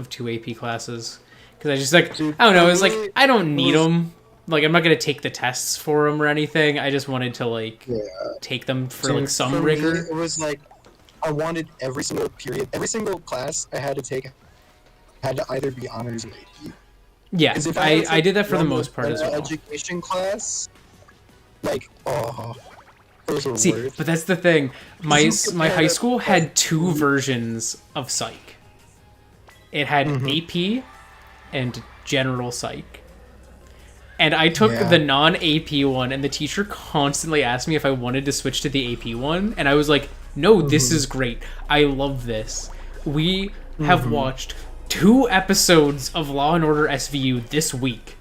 2 AP classes because I just like I don't know. It was like I don't need them. Like I'm not gonna take the tests for them or anything. I just wanted to like take them for like some rigor. It was like I wanted every single period, every single class I had to take had to either be honors or AP. Yeah, 'Cause if I had to I take did that for the one most part as well. education class, like, oh, those were See, worth. but that's the thing. My You my compare high that- school had two versions of psych. It had AP and general psych. And I took Yeah. the non-AP one, and the teacher constantly asked me if I wanted to switch to the AP one, and I was like, no, this is great. I love this. We have watched 2 episodes of Law and Order SVU this week.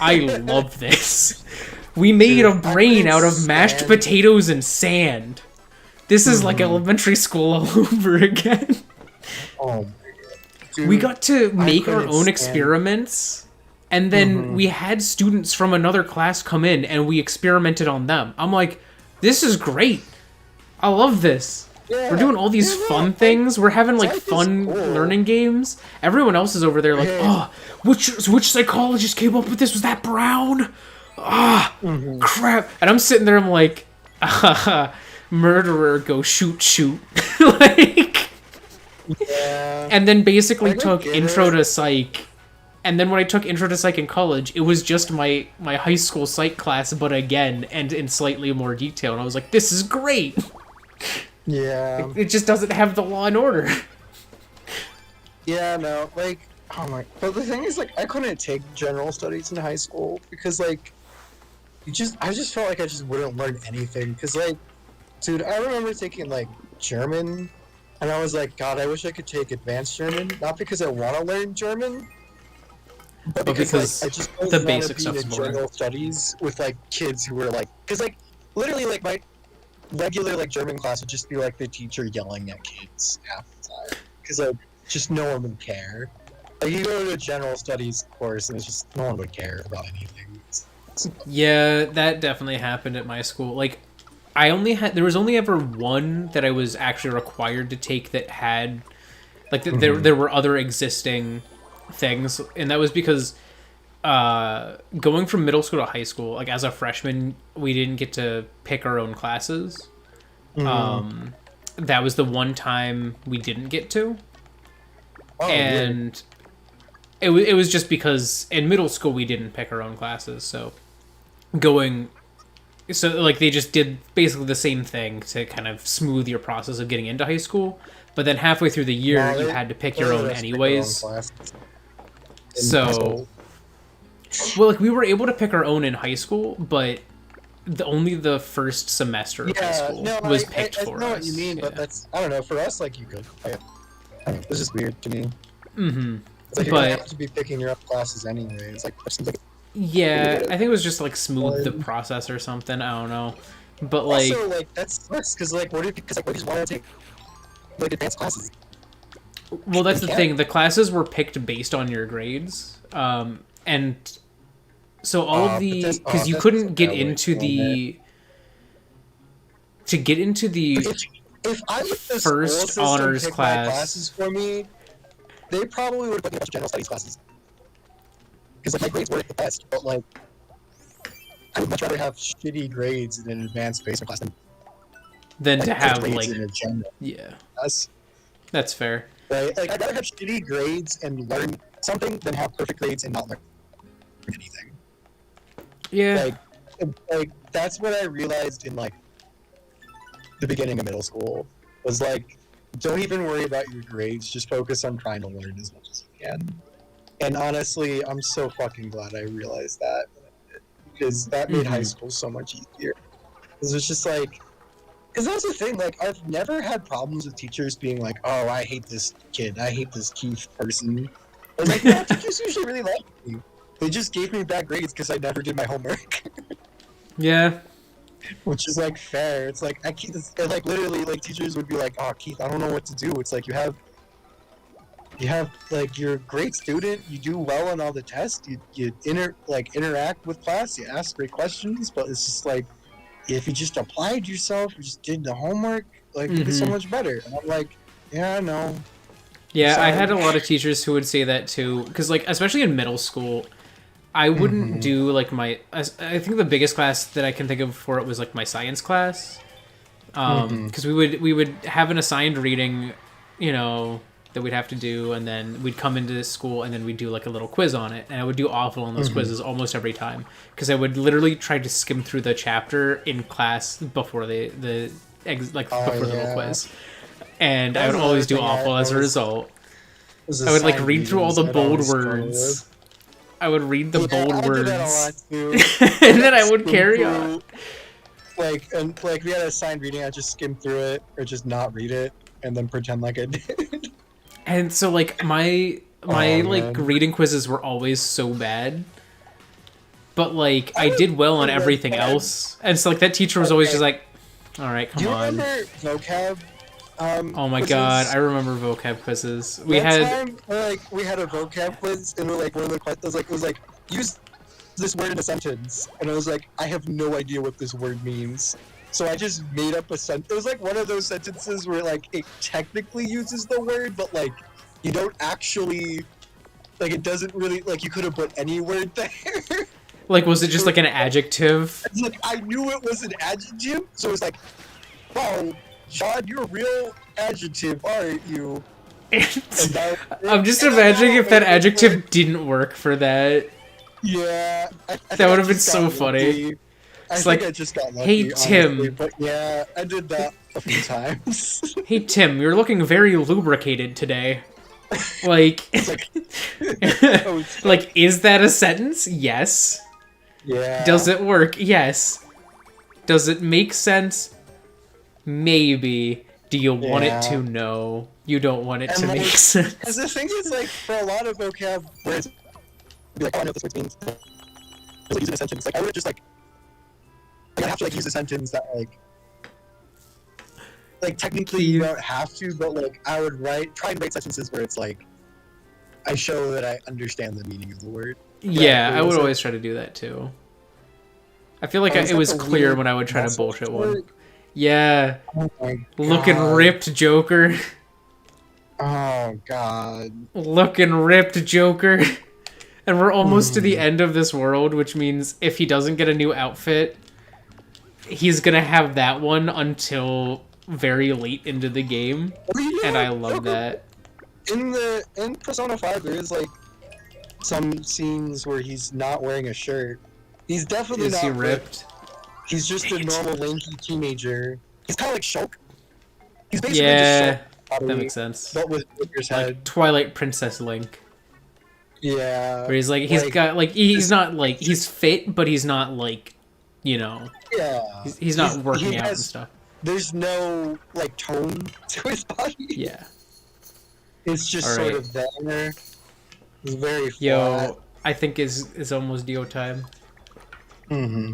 I love this. We made a brain out of mashed potatoes and sand. This is like elementary school all over again. Oh my god. Dude, We got to make our couldn't own stand- experiments, and then we had students from another class come in, and we experimented on them. I'm like, this is great. I love this. Yeah. We're doing all these Yeah, fun like, things. We're having like psych is fun cool. learning games. Everyone else is over there like, Yeah. oh, which psychologist came up with this? Was that Brown? Ah, crap. And I'm sitting there, I'm like, murderer, go shoot. Like, Yeah. and then basically I took get intro it. to psych. And then when I took intro to psych in college, it was just my high school psych class, but again, and in slightly more detail. And I was like, this is great. Yeah. It just doesn't have the Law and Order. Yeah, no, like, oh my, but the thing is, like, I couldn't take general studies in high school because, like, I just felt like I just wouldn't learn anything. Because, like, dude, I remember taking, like, German, and I was like, God, I wish I could take advanced German. Not because I want to learn German, but because like, I just the don't basic want to be stuff's in boring. general studies with, like, kids who were, like, because, like, literally, like, my regular, like, German class would just be, like, the teacher yelling at kids half the time. Because, like, just no one would care. Like, you go to a general studies course, and it's just no one would care about anything. Yeah, that definitely happened at my school. Like, there was only ever one that I was actually required to take that had, like, there were other existing things, and that was because going from middle school to high school, like, as a freshman, we didn't get to pick our own classes. That was the one time we didn't get to. Oh, And it was just because in middle school we didn't pick our own classes, so like they just did basically the same thing to kind of smooth your process of getting into high school, but then halfway through the year you had to pick your own anyways. So, well, like we were able to pick our own in high school, but only the first semester of high school was picked for us. I know what you mean, but that's, I don't know, for us, like, you could. It's just weird to me. It's like you don't have to be picking your own classes anyway. It's like, yeah, I think it was just like smooth the process or something. I don't know, but like also, like, that sucks because like what if you just want to take like advanced classes? Well, that's the thing. The classes were picked based on your grades, and so all of the because you couldn't get into the If I let the first school system honors pick class. my classes for me, they probably would have put me in a bunch of general studies classes. Because like my grades weren't the best, but like I would much rather have shitty grades in an advanced placement class than to have grades like in a general class. That's fair. Right? Like I'd rather have shitty grades and learn something than have perfect grades and not learn anything. Yeah. Like that's what I realized in like the beginning of middle school was like, don't even worry about your grades, just focus on trying to learn as much as you can. And honestly, I'm so fucking glad I realized that, because that made high school so much easier. Because it's just like, because that's the thing, like, I've never had problems with teachers being like, oh, I hate this kid, I hate this Keith person. I was like, no, teachers usually really like me. They just gave me bad grades because I never did my homework. Yeah. Which is like fair. It's like like literally like teachers would be like, "Oh, Keith, I don't know what to do." It's like you have like you're a great student. You do well on all the tests. You interact with class. You ask great questions. But it's just like if you just applied yourself, you just did the homework, like it'd be so much better. And I'm like, yeah, I know. Yeah, Sorry. I had a lot of teachers who would say that too, because like especially in middle school, I wouldn't do like I think the biggest class that I can think of for it was like my science class, because we would have an assigned reading, you know, that we'd have to do, and then we'd come into this school and then we'd do like a little quiz on it, and I would do awful on those quizzes almost every time because I would literally try to skim through the chapter in class before the little quiz, and I would always do awful as a result. I would like read through all the bold words. I would read the bold words, and then I would carry on. Like we had a assigned reading, I just skim through it or just not read it and then pretend like I did. And so like my reading quizzes were always so bad, but like I did well on everything else, and so like that teacher was always just like, all right, come on. Do you remember vocab? Oh my god, I remember vocab quizzes. We had a vocab quiz, and one of the questions was like use this word in a sentence, and I was like, I have no idea what this word means, so I just made up a sentence. It was like one of those sentences where like it technically uses the word, but like you don't actually, like it doesn't really, like you could have put any word there. Like, was it just like an adjective? It's like I knew it was an adjective, so it was like, wow, John, you're a real adjective, aren't you? I'm just imagining if that adjective didn't work for that. Yeah, that would have been so funny. It's like, I just got lucky, hey Tim, honestly, but yeah, I did that a few times. Hey Tim, you're looking very lubricated today. Like, like, is that a sentence? Yes. Yeah. Does it work? Yes. Does it make sense? Maybe. Do you want it to? No. You don't want it to make sense. Because the thing is, like, for a lot of vocab, where it's like, oh, I know what this word means. It's like using a sentence. Like, I would just like I have to like use a sentence that like technically you don't have to, but like I would try and write sentences where it's like I show that I understand the meaning of the word. Yeah, I would always try to do that too. I feel like it was clear when I would try to bullshit one. Yeah. Oh my God. Looking ripped, Joker. Oh God. Looking ripped, Joker. And we're almost to the end of this world, which means if he doesn't get a new outfit, he's gonna have that one until very late into the game. And I love that. In Persona 5, there is like some scenes where he's not wearing a shirt. He's definitely not ripped. He's just a normal lanky teenager. He's kind of like Shulk. He's basically just Shulk, that makes sense. But with Joker's head. Like Twilight Princess Link. Yeah. Where he's like, he's not like, he's fit, but he's not like, you know. Yeah. He's not working out and stuff. There's no like tone to his body. Yeah. It's just sort of there. It's very flat. Yo, I think is almost Dio time. Mm-hmm.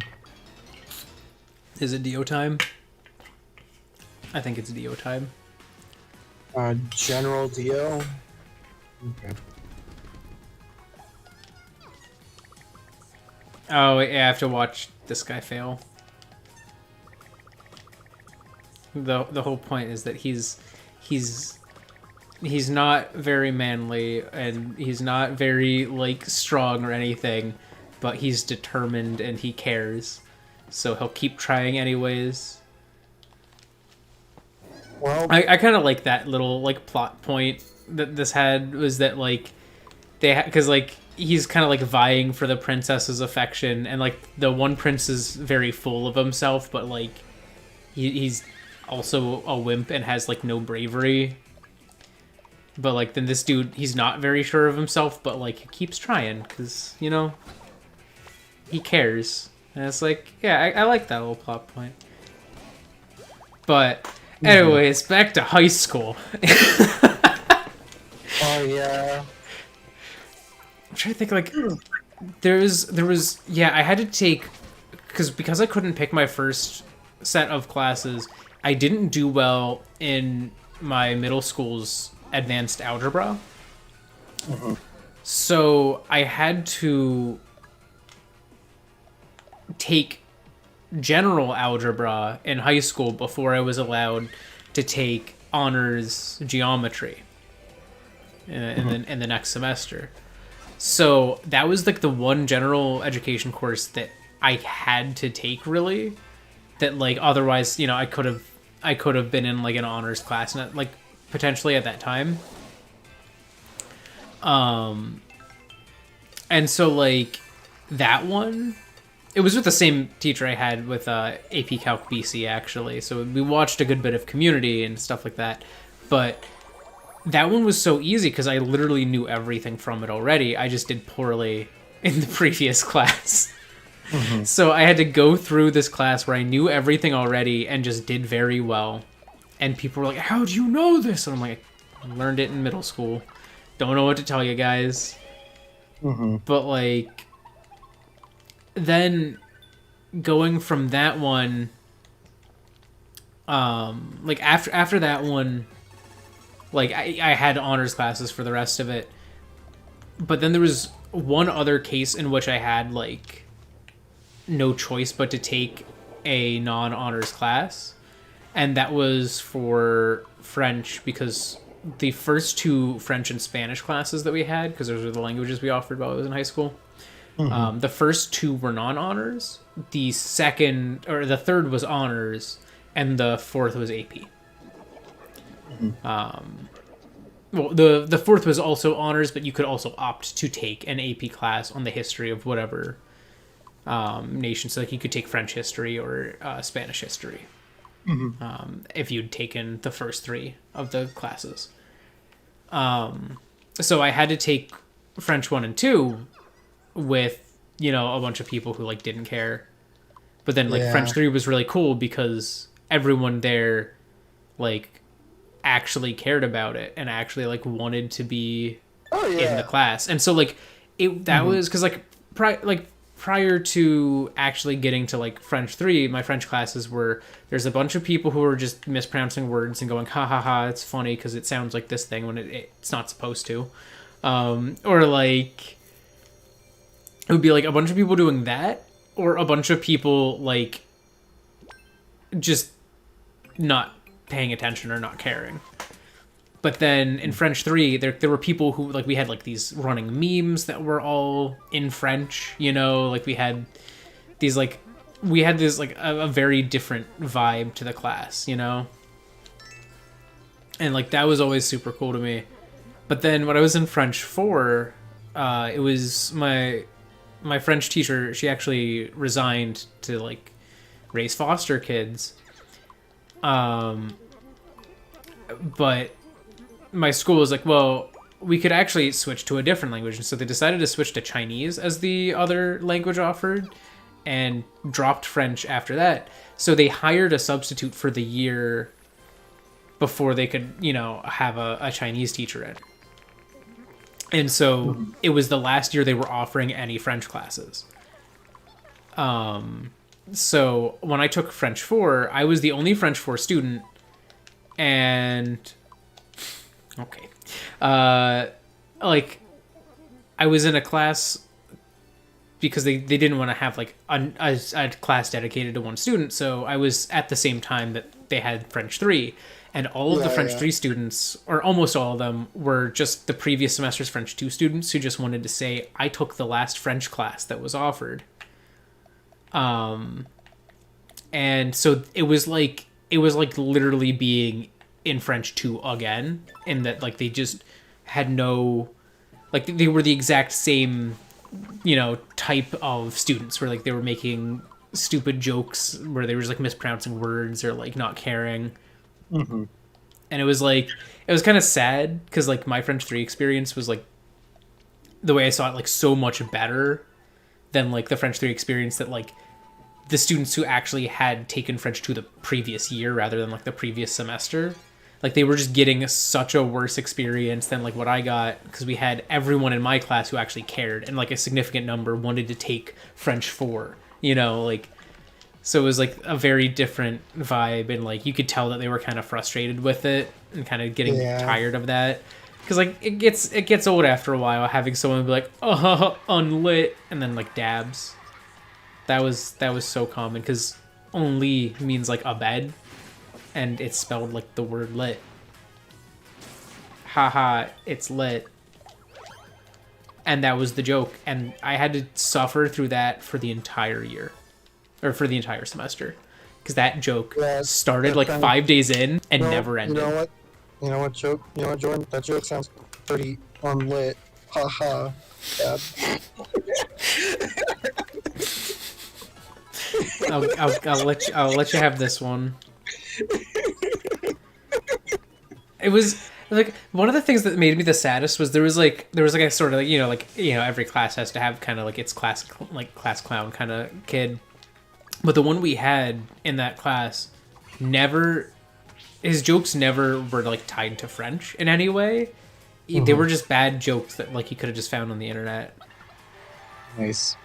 Is it Dio time? I think it's Dio time. General Dio? Okay. Oh, yeah, I have to watch this guy fail. The whole point is that he's not very manly, and he's not very, like, strong or anything, but he's determined and he cares. So he'll keep trying anyways. Well, I kind of like that little, like, plot point that this had, was that, like, because, like, he's kind of, like, vying for the princess's affection, and, like, the one prince is very full of himself, but, like, he's also a wimp and has, like, no bravery. But, like, then this dude, he's not very sure of himself, but, like, he keeps trying, because, you know, he cares. And it's like, yeah, I like that little plot point. But, anyways, back to high school. Oh, yeah. I'm trying to think, like, there was, yeah, I had to take, because I couldn't pick my first set of classes, I didn't do well in my middle school's advanced algebra. So I had to take general algebra in high school before I was allowed to take honors geometry in the next semester. So that was like the one general education course that I had to take, really, that like otherwise, you know, I could have I could have been in like an honors class, and like potentially at that time. And so like that one, it was with the same teacher I had with AP Calc BC actually. So we watched a good bit of Community and stuff like that, but that one was so easy because I literally knew everything from it already. I just did poorly in the previous class. Mm-hmm. So I had to go through this class where I knew everything already and just did very well. And people were like, how'd you know this? And I'm like, I learned it in middle school. Don't know what to tell you guys. Mm-hmm. But like, then going from that one, like after that one, like I had honors classes for the rest of it. But then there was one other case in which I had like no choice but to take a non-honors class, and that was for French, because the first two French and Spanish classes that we had, because those were the languages we offered while I was in high school, the first two were non-honors, the third was honors, and the fourth was AP. Well, the fourth was also honors, but you could also opt to take an AP class on the history of whatever nation. So like you could take French history or Spanish history, if you'd taken the first three of the classes. So I had to take French 1 and 2 with, you know, a bunch of people who like didn't care. But then like French 3 was really cool because everyone there like actually cared about it and actually like wanted to be in the class. And so like that was because like prior to actually getting to like French 3, my French classes were, there's a bunch of people who were just mispronouncing words and going ha ha ha, it's funny because it sounds like this thing when it's not supposed to, or like it would be like a bunch of people doing that, or a bunch of people like just not paying attention or not caring. But then in French 3, there were people who, like, we had, like, these running memes that were all in French, you know? Like, we had these, like, a very different vibe to the class, you know? And, like, that was always super cool to me. But then when I was in French 4, it was my French teacher, she actually resigned to, like, raise foster kids. But my school was like, well, we could actually switch to a different language. And so they decided to switch to Chinese as the other language offered and dropped French after that. So they hired a substitute for the year before they could, you know, have a Chinese teacher in. And so it was the last year they were offering any French classes. So when I took French 4, I was the only French 4 student. And okay, like I was in a class because they didn't want to have like a class dedicated to one student. So I was at the same time that they had French 3, and all of the French 3 students, or almost all of them, were just the previous semester's French 2 students who just wanted to say, I took the last French class that was offered. And so it was like literally being in French 2 again, in that like they just had no, like they were the exact same, you know, type of students where like they were making stupid jokes where they were just like mispronouncing words or like not caring. And it was kind of sad because like my French 3 experience was like, the way I saw it, like so much better than like the French 3 experience that like the students who actually had taken French 2 the previous year rather than like the previous semester, like they were just getting such a worse experience than like what I got, because we had everyone in my class who actually cared, and like a significant number wanted to take French 4, you know, like, so it was like a very different vibe, and like you could tell that they were kind of frustrated with it and kind of getting tired of that, because like it gets old after a while having someone be like, oh, unlit, and then like dabs. That was so common because only means like a bed, and it's spelled like the word lit. Haha, it's lit. And that was the joke, and I had to suffer through that for the entire year, or for the entire semester, because that joke Yeah, started that like kind 5 days in and of, never ended. You know what? You know what joke? You know what, Jordan? That joke sounds pretty unlit. Ha ha. Yeah. I'll let you have this one. It was like one of the things that made me the saddest was there was like a sort of like every class has to have kind of like its class clown kind of kid, but the one we had in that class never his jokes never were like tied to French in any way. They were just bad jokes that like he could have just found on the internet. Nice.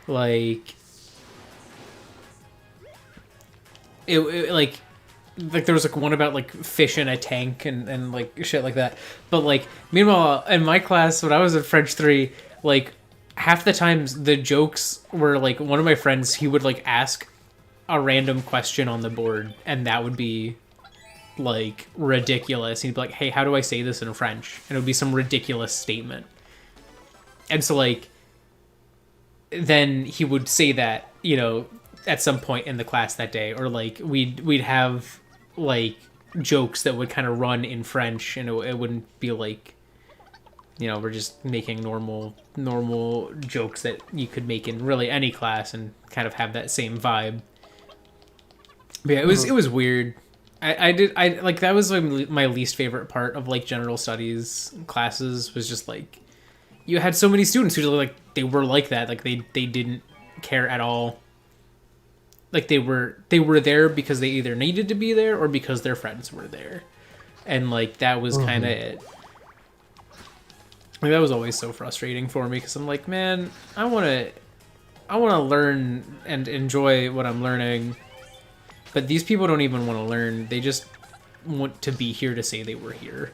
Like like there was like one about like fish in a tank and like shit like that. But like meanwhile in my class when I was in French 3, like half the times the jokes were like one of my friends, he would like ask a random question on the board and that would be like ridiculous. He'd be like, hey, how do I say this in French? And it would be some ridiculous statement. And so like then he would say that, at some point in the class that day, or like we'd have like jokes that would kind of run in French and it wouldn't be like we're just making normal jokes that you could make in really any class and kind of have that same vibe. But yeah, it was weird. I like that was my least favorite part of like general studies classes was just like you had so many students who like they were like that, like they didn't care at all. Like they were there because they either needed to be there or because their friends were there, and like that was kind of it. Like, that was always so frustrating for me because I'm like, man, I want to learn and enjoy what I'm learning, but these people don't even want to learn. They just want to be here to say they were here.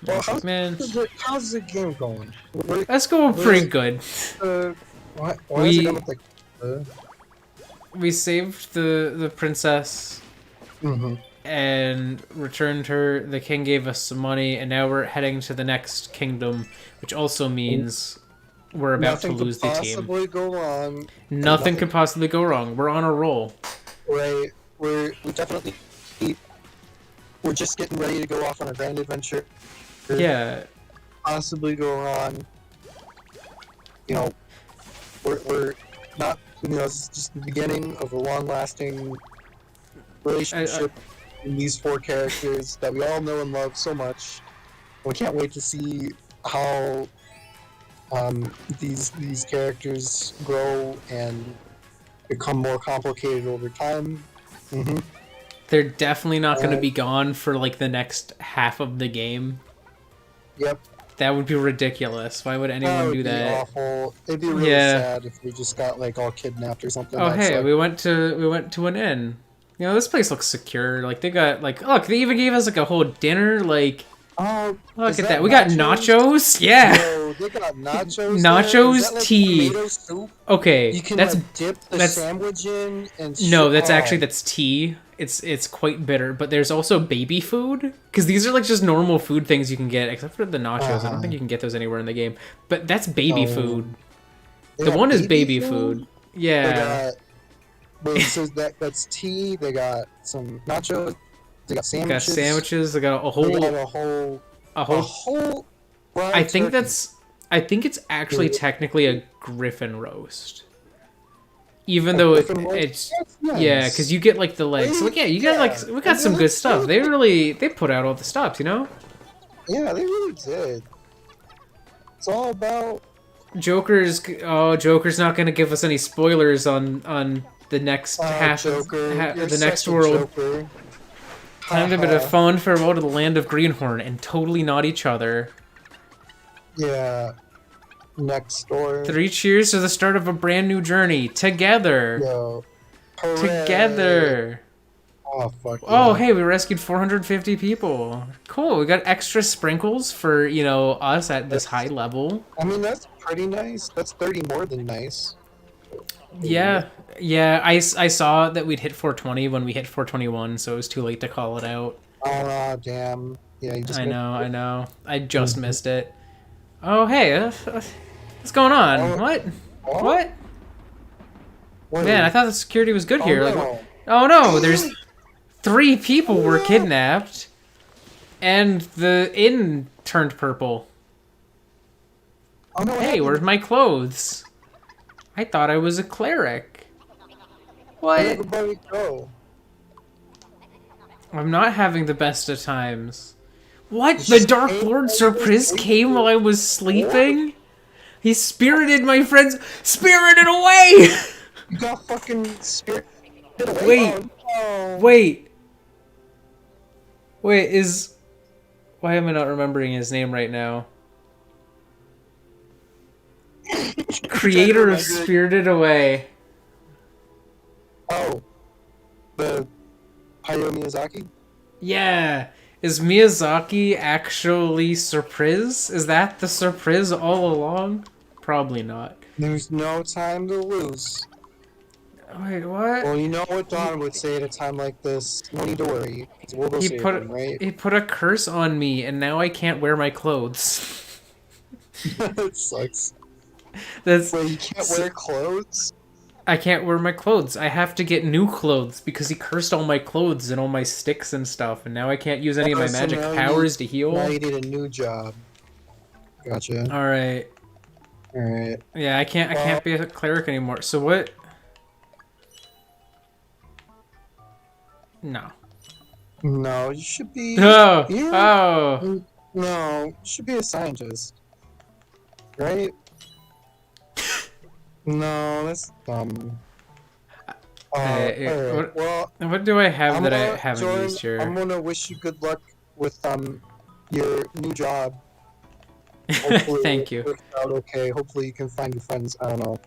Well, how's the game going? That's going pretty good. Why is it going with we saved the princess and returned her. The king gave us some money, and now we're heading to the next kingdom, which also means we're about to lose the team. Nothing could possibly go wrong. Nothing could possibly go wrong. We're on a roll. Right. We're just getting ready to go off on a grand adventure. Yeah. Possibly go wrong. We're not. It's just the beginning of a long-lasting relationship in these four characters that we all know and love so much. We can't wait to see how these characters grow and become more complicated over time. They're definitely not going to be gone for like the next half of the game. Yep. That would be ridiculous. Why would anyone do that? That would be awful. It'd be really sad if we just got like all kidnapped or something. Oh, hey, we went to an inn. This place looks secure. Like they got like look, they even gave us like a whole dinner. Like look at that. We got nachos. Yeah. Yo, they got nachos. Nachos, like tea. Tomato soup? Okay, You can that's like dip the sandwich in and. No, that's tea. It's quite bitter, but there's also baby food because these are like just normal food things you can get, except for the nachos. I don't think you can get those anywhere in the game. But that's baby food. The one is baby food. Yeah. So that's tea. They got some nachos. They got sandwiches. They got a whole. I think it's actually technically a griffin roast. Even though it's nice. Yeah, because you get like the legs. So, like, yeah, you got like we got some good stuff. They put out all the stops, Yeah, they really did. It's all about Joker's. Oh, Joker's not gonna give us any spoilers on the next half of the next world. Joker. Time to bid a fond farewell to the land of Greenhorne and totally not each other. Yeah. Next door. 3 cheers to the start of a brand new journey together. Yo. Together. Oh fuck. Oh, yeah. hey, we rescued 450 people. Cool. We got extra sprinkles for, us at this high level. I mean, that's pretty nice. That's 30 more than nice. Yeah. Yeah, I saw that we'd hit 420 when we hit 421, so it was too late to call it out. Oh, damn. Yeah, you just I know. I just missed it. Oh, hey, what's going on? What? Man, I thought the security was good here. no. Like, oh no, there's 3 people were kidnapped, and the inn turned purple. Oh no! Hey, where's my clothes? I thought I was a cleric. Where'd What? everybody go? I'm not having the best of times. What? You The just Dark ate Lord all Surprise this came food? while I was sleeping? He spirited my friends. Spirited away! You got fucking spirit away. Wait. Oh, no. Wait, is... Why am I not remembering his name right now? Creator of Spirited Away. Oh, the Hayao Miyazaki. Yeah. Is Miyazaki actually Surprise? Is that the Surprise all along? Probably not. There's no time to lose. Wait, what? Well, you know what Don would say at a time like this. No need to worry. We'll go He save put him, right? he put a curse on me, and now I can't wear my clothes. It sucks. That's Wait, you can't wear clothes? I can't wear my clothes. I have to get new clothes because he cursed all my clothes and all my sticks and stuff, and now I can't use any of my Oh, so magic now you powers need- to heal. Now you need a new job. Gotcha. All right. Alright. Yeah, I can't be a cleric anymore. So what? No. No, you should be... Oh. you- Oh. No, you should be a scientist. Right? No, that's dumb. Hey, Alright, well, What do I have I'm that I gonna- haven't Jordan, used here? I'm gonna wish you good luck with your new job. Hopefully Thank you. it works out okay. Hopefully you can find your friends. I don't know.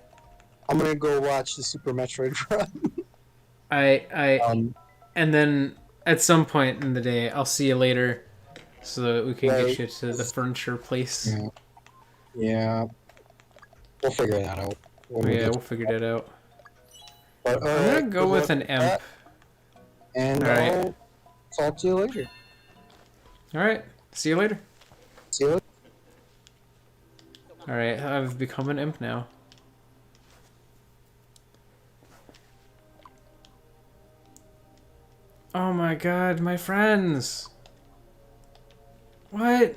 I'm gonna go watch the Super Metroid run. And then at some point in the day, I'll see you later, so that we can Right. get you to the furniture place. Yeah. We'll figure that out. We'll figure that out. But, I'm gonna go with an imp. And Alright. I'll talk to you later. All right. See you later. See you later. All right. I've become an imp now. Oh my god, my friends. What?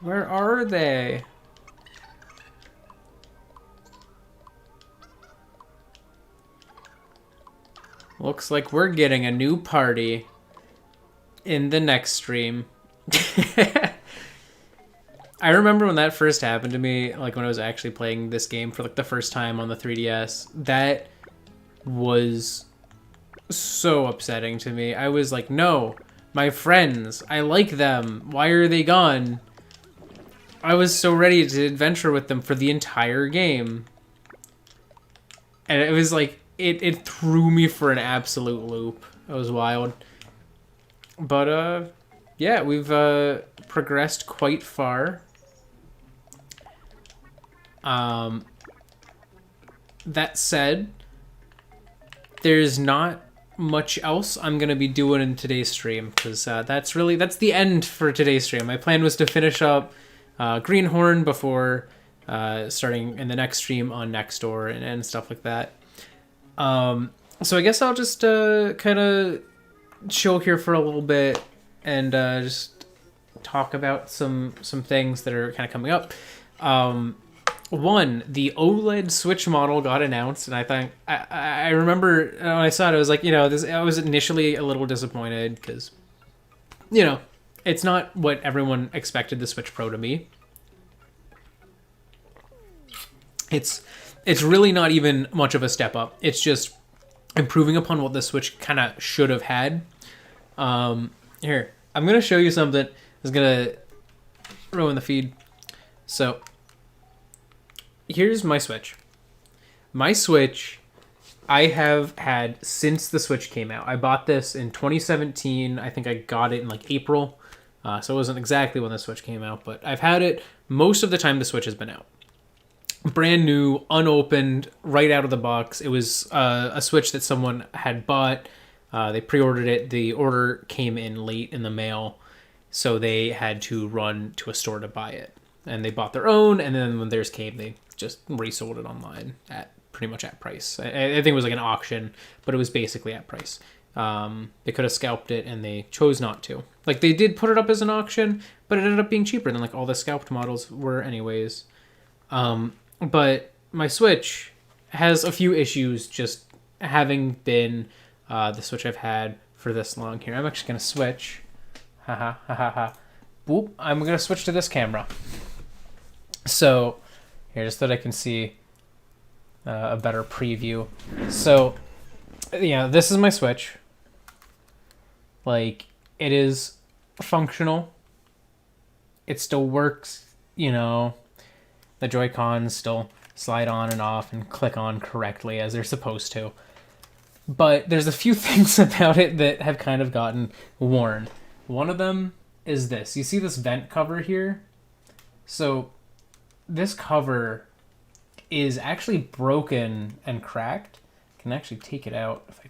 Where are they? Looks like we're getting a new party in the next stream. I remember when that first happened to me, like when I was actually playing this game for like the first time on the 3DS. That was so upsetting to me. I was like, no, my friends, I like them. Why are they gone? I was so ready to adventure with them for the entire game. And it was like, it threw me for an absolute loop. It was wild. But, yeah, we've progressed quite far. That said, there's not much else I'm gonna be doing in today's stream, because that's the end for today's stream. My plan was to finish up Greenhorne before starting in the next stream on Nextdoor and stuff like that. So I guess I'll just kind of chill here for a little bit and just talk about some things that are kind of coming up. One, the OLED Switch model got announced, and I think I remember when I saw it, I was like, I was initially a little disappointed because, it's not what everyone expected the Switch Pro to be. It's really not even much of a step up. It's just improving upon what the Switch kind of should have had. Here, I'm gonna show you something. It's gonna ruin the feed. So, here's my Switch. My Switch, I have had since the Switch came out. I bought this in 2017. I think I got it in like April. So it wasn't exactly when the Switch came out, but I've had it most of the time the Switch has been out. Brand new, unopened, right out of the box. It was a Switch that someone had bought. They pre-ordered it. The order came in late in the mail, so they had to run to a store to buy it. And they bought their own, and then when theirs came, they just resold it online at pretty much at price. I think it was like an auction, but it was basically at price. They could have scalped it, and they chose not to. Like, they did put it up as an auction, but it ended up being cheaper than like all the scalped models were anyways. But my Switch has a few issues just having been the Switch I've had for this long. Here, I'm actually going to switch. Boop. I'm going to switch to this camera. So, here, just so that I can see a better preview. So, yeah, this is my Switch. Like, it is functional. It still works, you know. The Joy-Cons still slide on and off and click on correctly as they're supposed to. But there's a few things about it that have kind of gotten worn. One of them is this. You see this vent cover here? So this cover is actually broken and cracked. I can actually take it out if I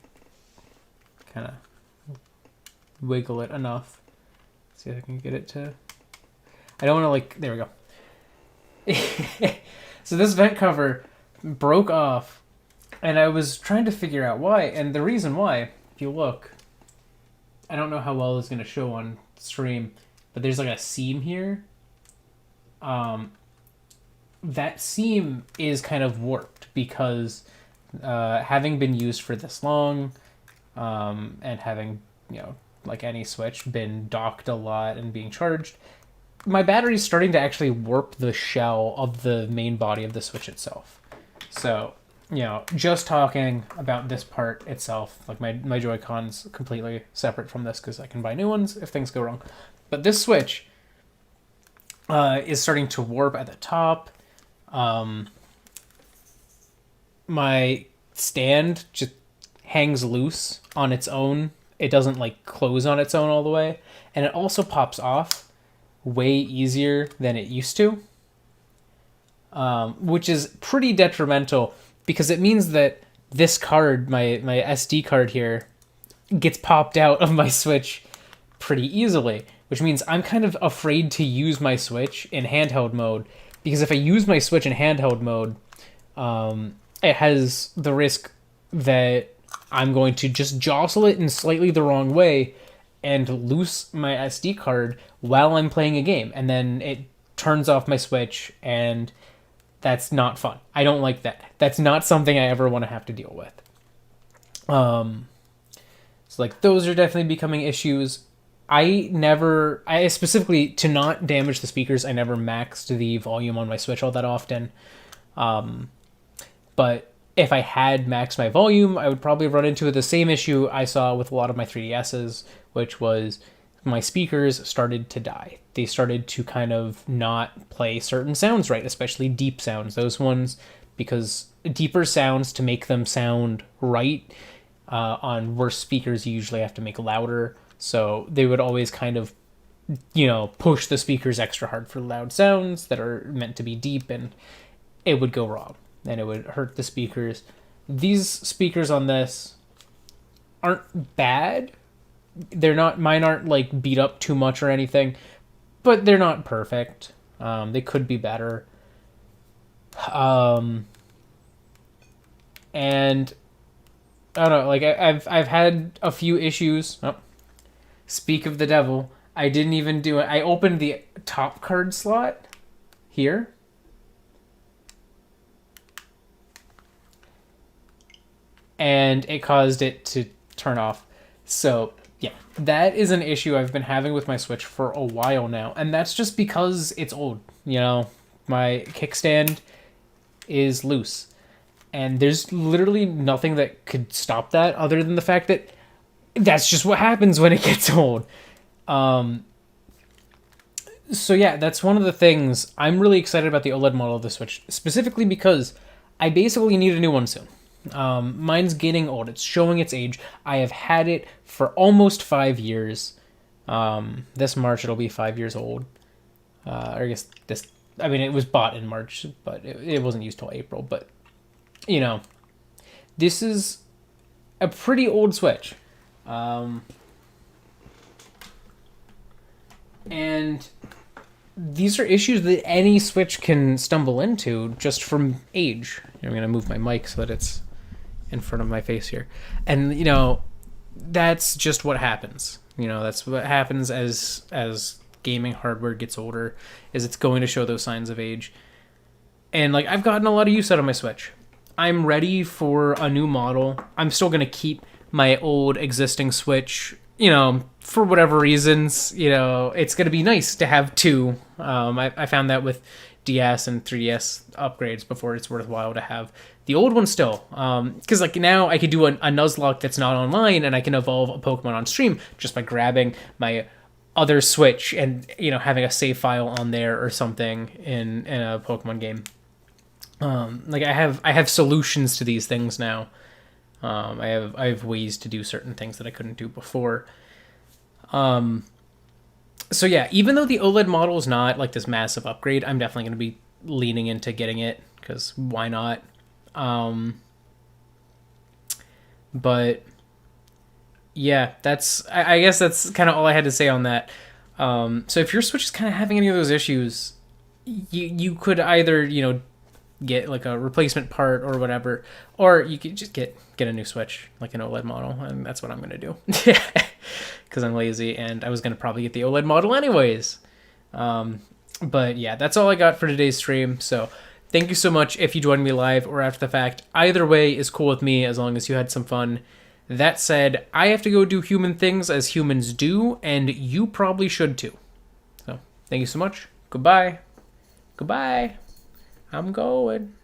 kind of wiggle it enough. See if I can get it to... I don't want to like... There we go. So this vent cover broke off, and I was trying to figure out why. And the reason why, if you look, I don't know how well it's going to show on stream, but there's like a seam here. That seam is kind of warped because having been used for this long, and having, you know, like any Switch, been docked a lot and being charged, my battery's starting to actually warp the shell of the main body of the Switch itself. So, you know, just talking about this part itself, like my Joy-Con's completely separate from this because I can buy new ones if things go wrong. But this Switch is starting to warp at the top. My stand just hangs loose on its own. It doesn't like close on its own all the way. And it also pops off way easier than it used to, which is pretty detrimental because it means that this card, my SD card here, gets popped out of my Switch pretty easily, which means I'm kind of afraid to use my Switch in handheld mode, because if I use my Switch in handheld mode, it has the risk that I'm going to just jostle it in slightly the wrong way and loose my SD card while I'm playing a game, and then it turns off my Switch, and that's not fun. I don't like that. That's not something I ever want to have to deal with. So like those are definitely becoming issues. I specifically, to not damage the speakers, I never maxed the volume on my Switch all that often. But if I had maxed my volume, I would probably run into the same issue I saw with a lot of my 3DSs, which was my speakers started to die. They started to kind of not play certain sounds right, especially deep sounds. Those ones, because deeper sounds, to make them sound right, on worse speakers, you usually have to make louder. So they would always kind of, you know, push the speakers extra hard for loud sounds that are meant to be deep, and it would go wrong, and it would hurt the speakers. These speakers on this aren't bad. Mine aren't like beat up too much or anything, but they're not perfect. They could be better. And I don't know, like I've had a few issues. Oh, speak of the devil. I didn't even do it. I opened the top card slot here. And it caused it to turn off. So yeah, that is an issue I've been having with my Switch for a while now. And that's just because it's old. You know, my kickstand is loose. And there's literally nothing that could stop that other than the fact that that's just what happens when it gets old. So yeah, that's one of the things. I'm really excited about the OLED model of the Switch, specifically because I basically need a new one soon. Mine's getting old. It's showing its age. I have had it for almost 5 years. This March it'll be 5 years old. Or I guess it was bought in March, but it wasn't used till April. But, you know, this is a pretty old Switch. And these are issues that any Switch can stumble into just from age. I'm going to move my mic so that it's in front of my face here. And, that's just what happens. That's what happens as gaming hardware gets older, is it's going to show those signs of age. And, I've gotten a lot of use out of my Switch. I'm ready for a new model. I'm still going to keep my old existing Switch, for whatever reasons. It's going to be nice to have two. I found that with DS and 3DS upgrades before it's worthwhile to have the old one still. Because now I could do a Nuzlocke that's not online, and I can evolve a Pokemon on stream just by grabbing my other Switch and having a save file on there or something in a Pokemon game. I have solutions to these things now. I have ways to do certain things that I couldn't do before. So yeah, even though the OLED model is not this massive upgrade, I'm definitely going to be leaning into getting it, because why not? But yeah, I guess that's kind of all I had to say on that. So if your Switch is kind of having any of those issues, you could either, get a replacement part or whatever, or you could just get a new Switch, an OLED model, and that's what I'm going to do. Because I'm lazy, and I was going to probably get the OLED model anyways. But yeah, that's all I got for today's stream. So thank you so much if you joined me live or after the fact. Either way is cool with me, as long as you had some fun. That said, I have to go do human things as humans do, and you probably should too. So thank you so much. Goodbye. I'm going.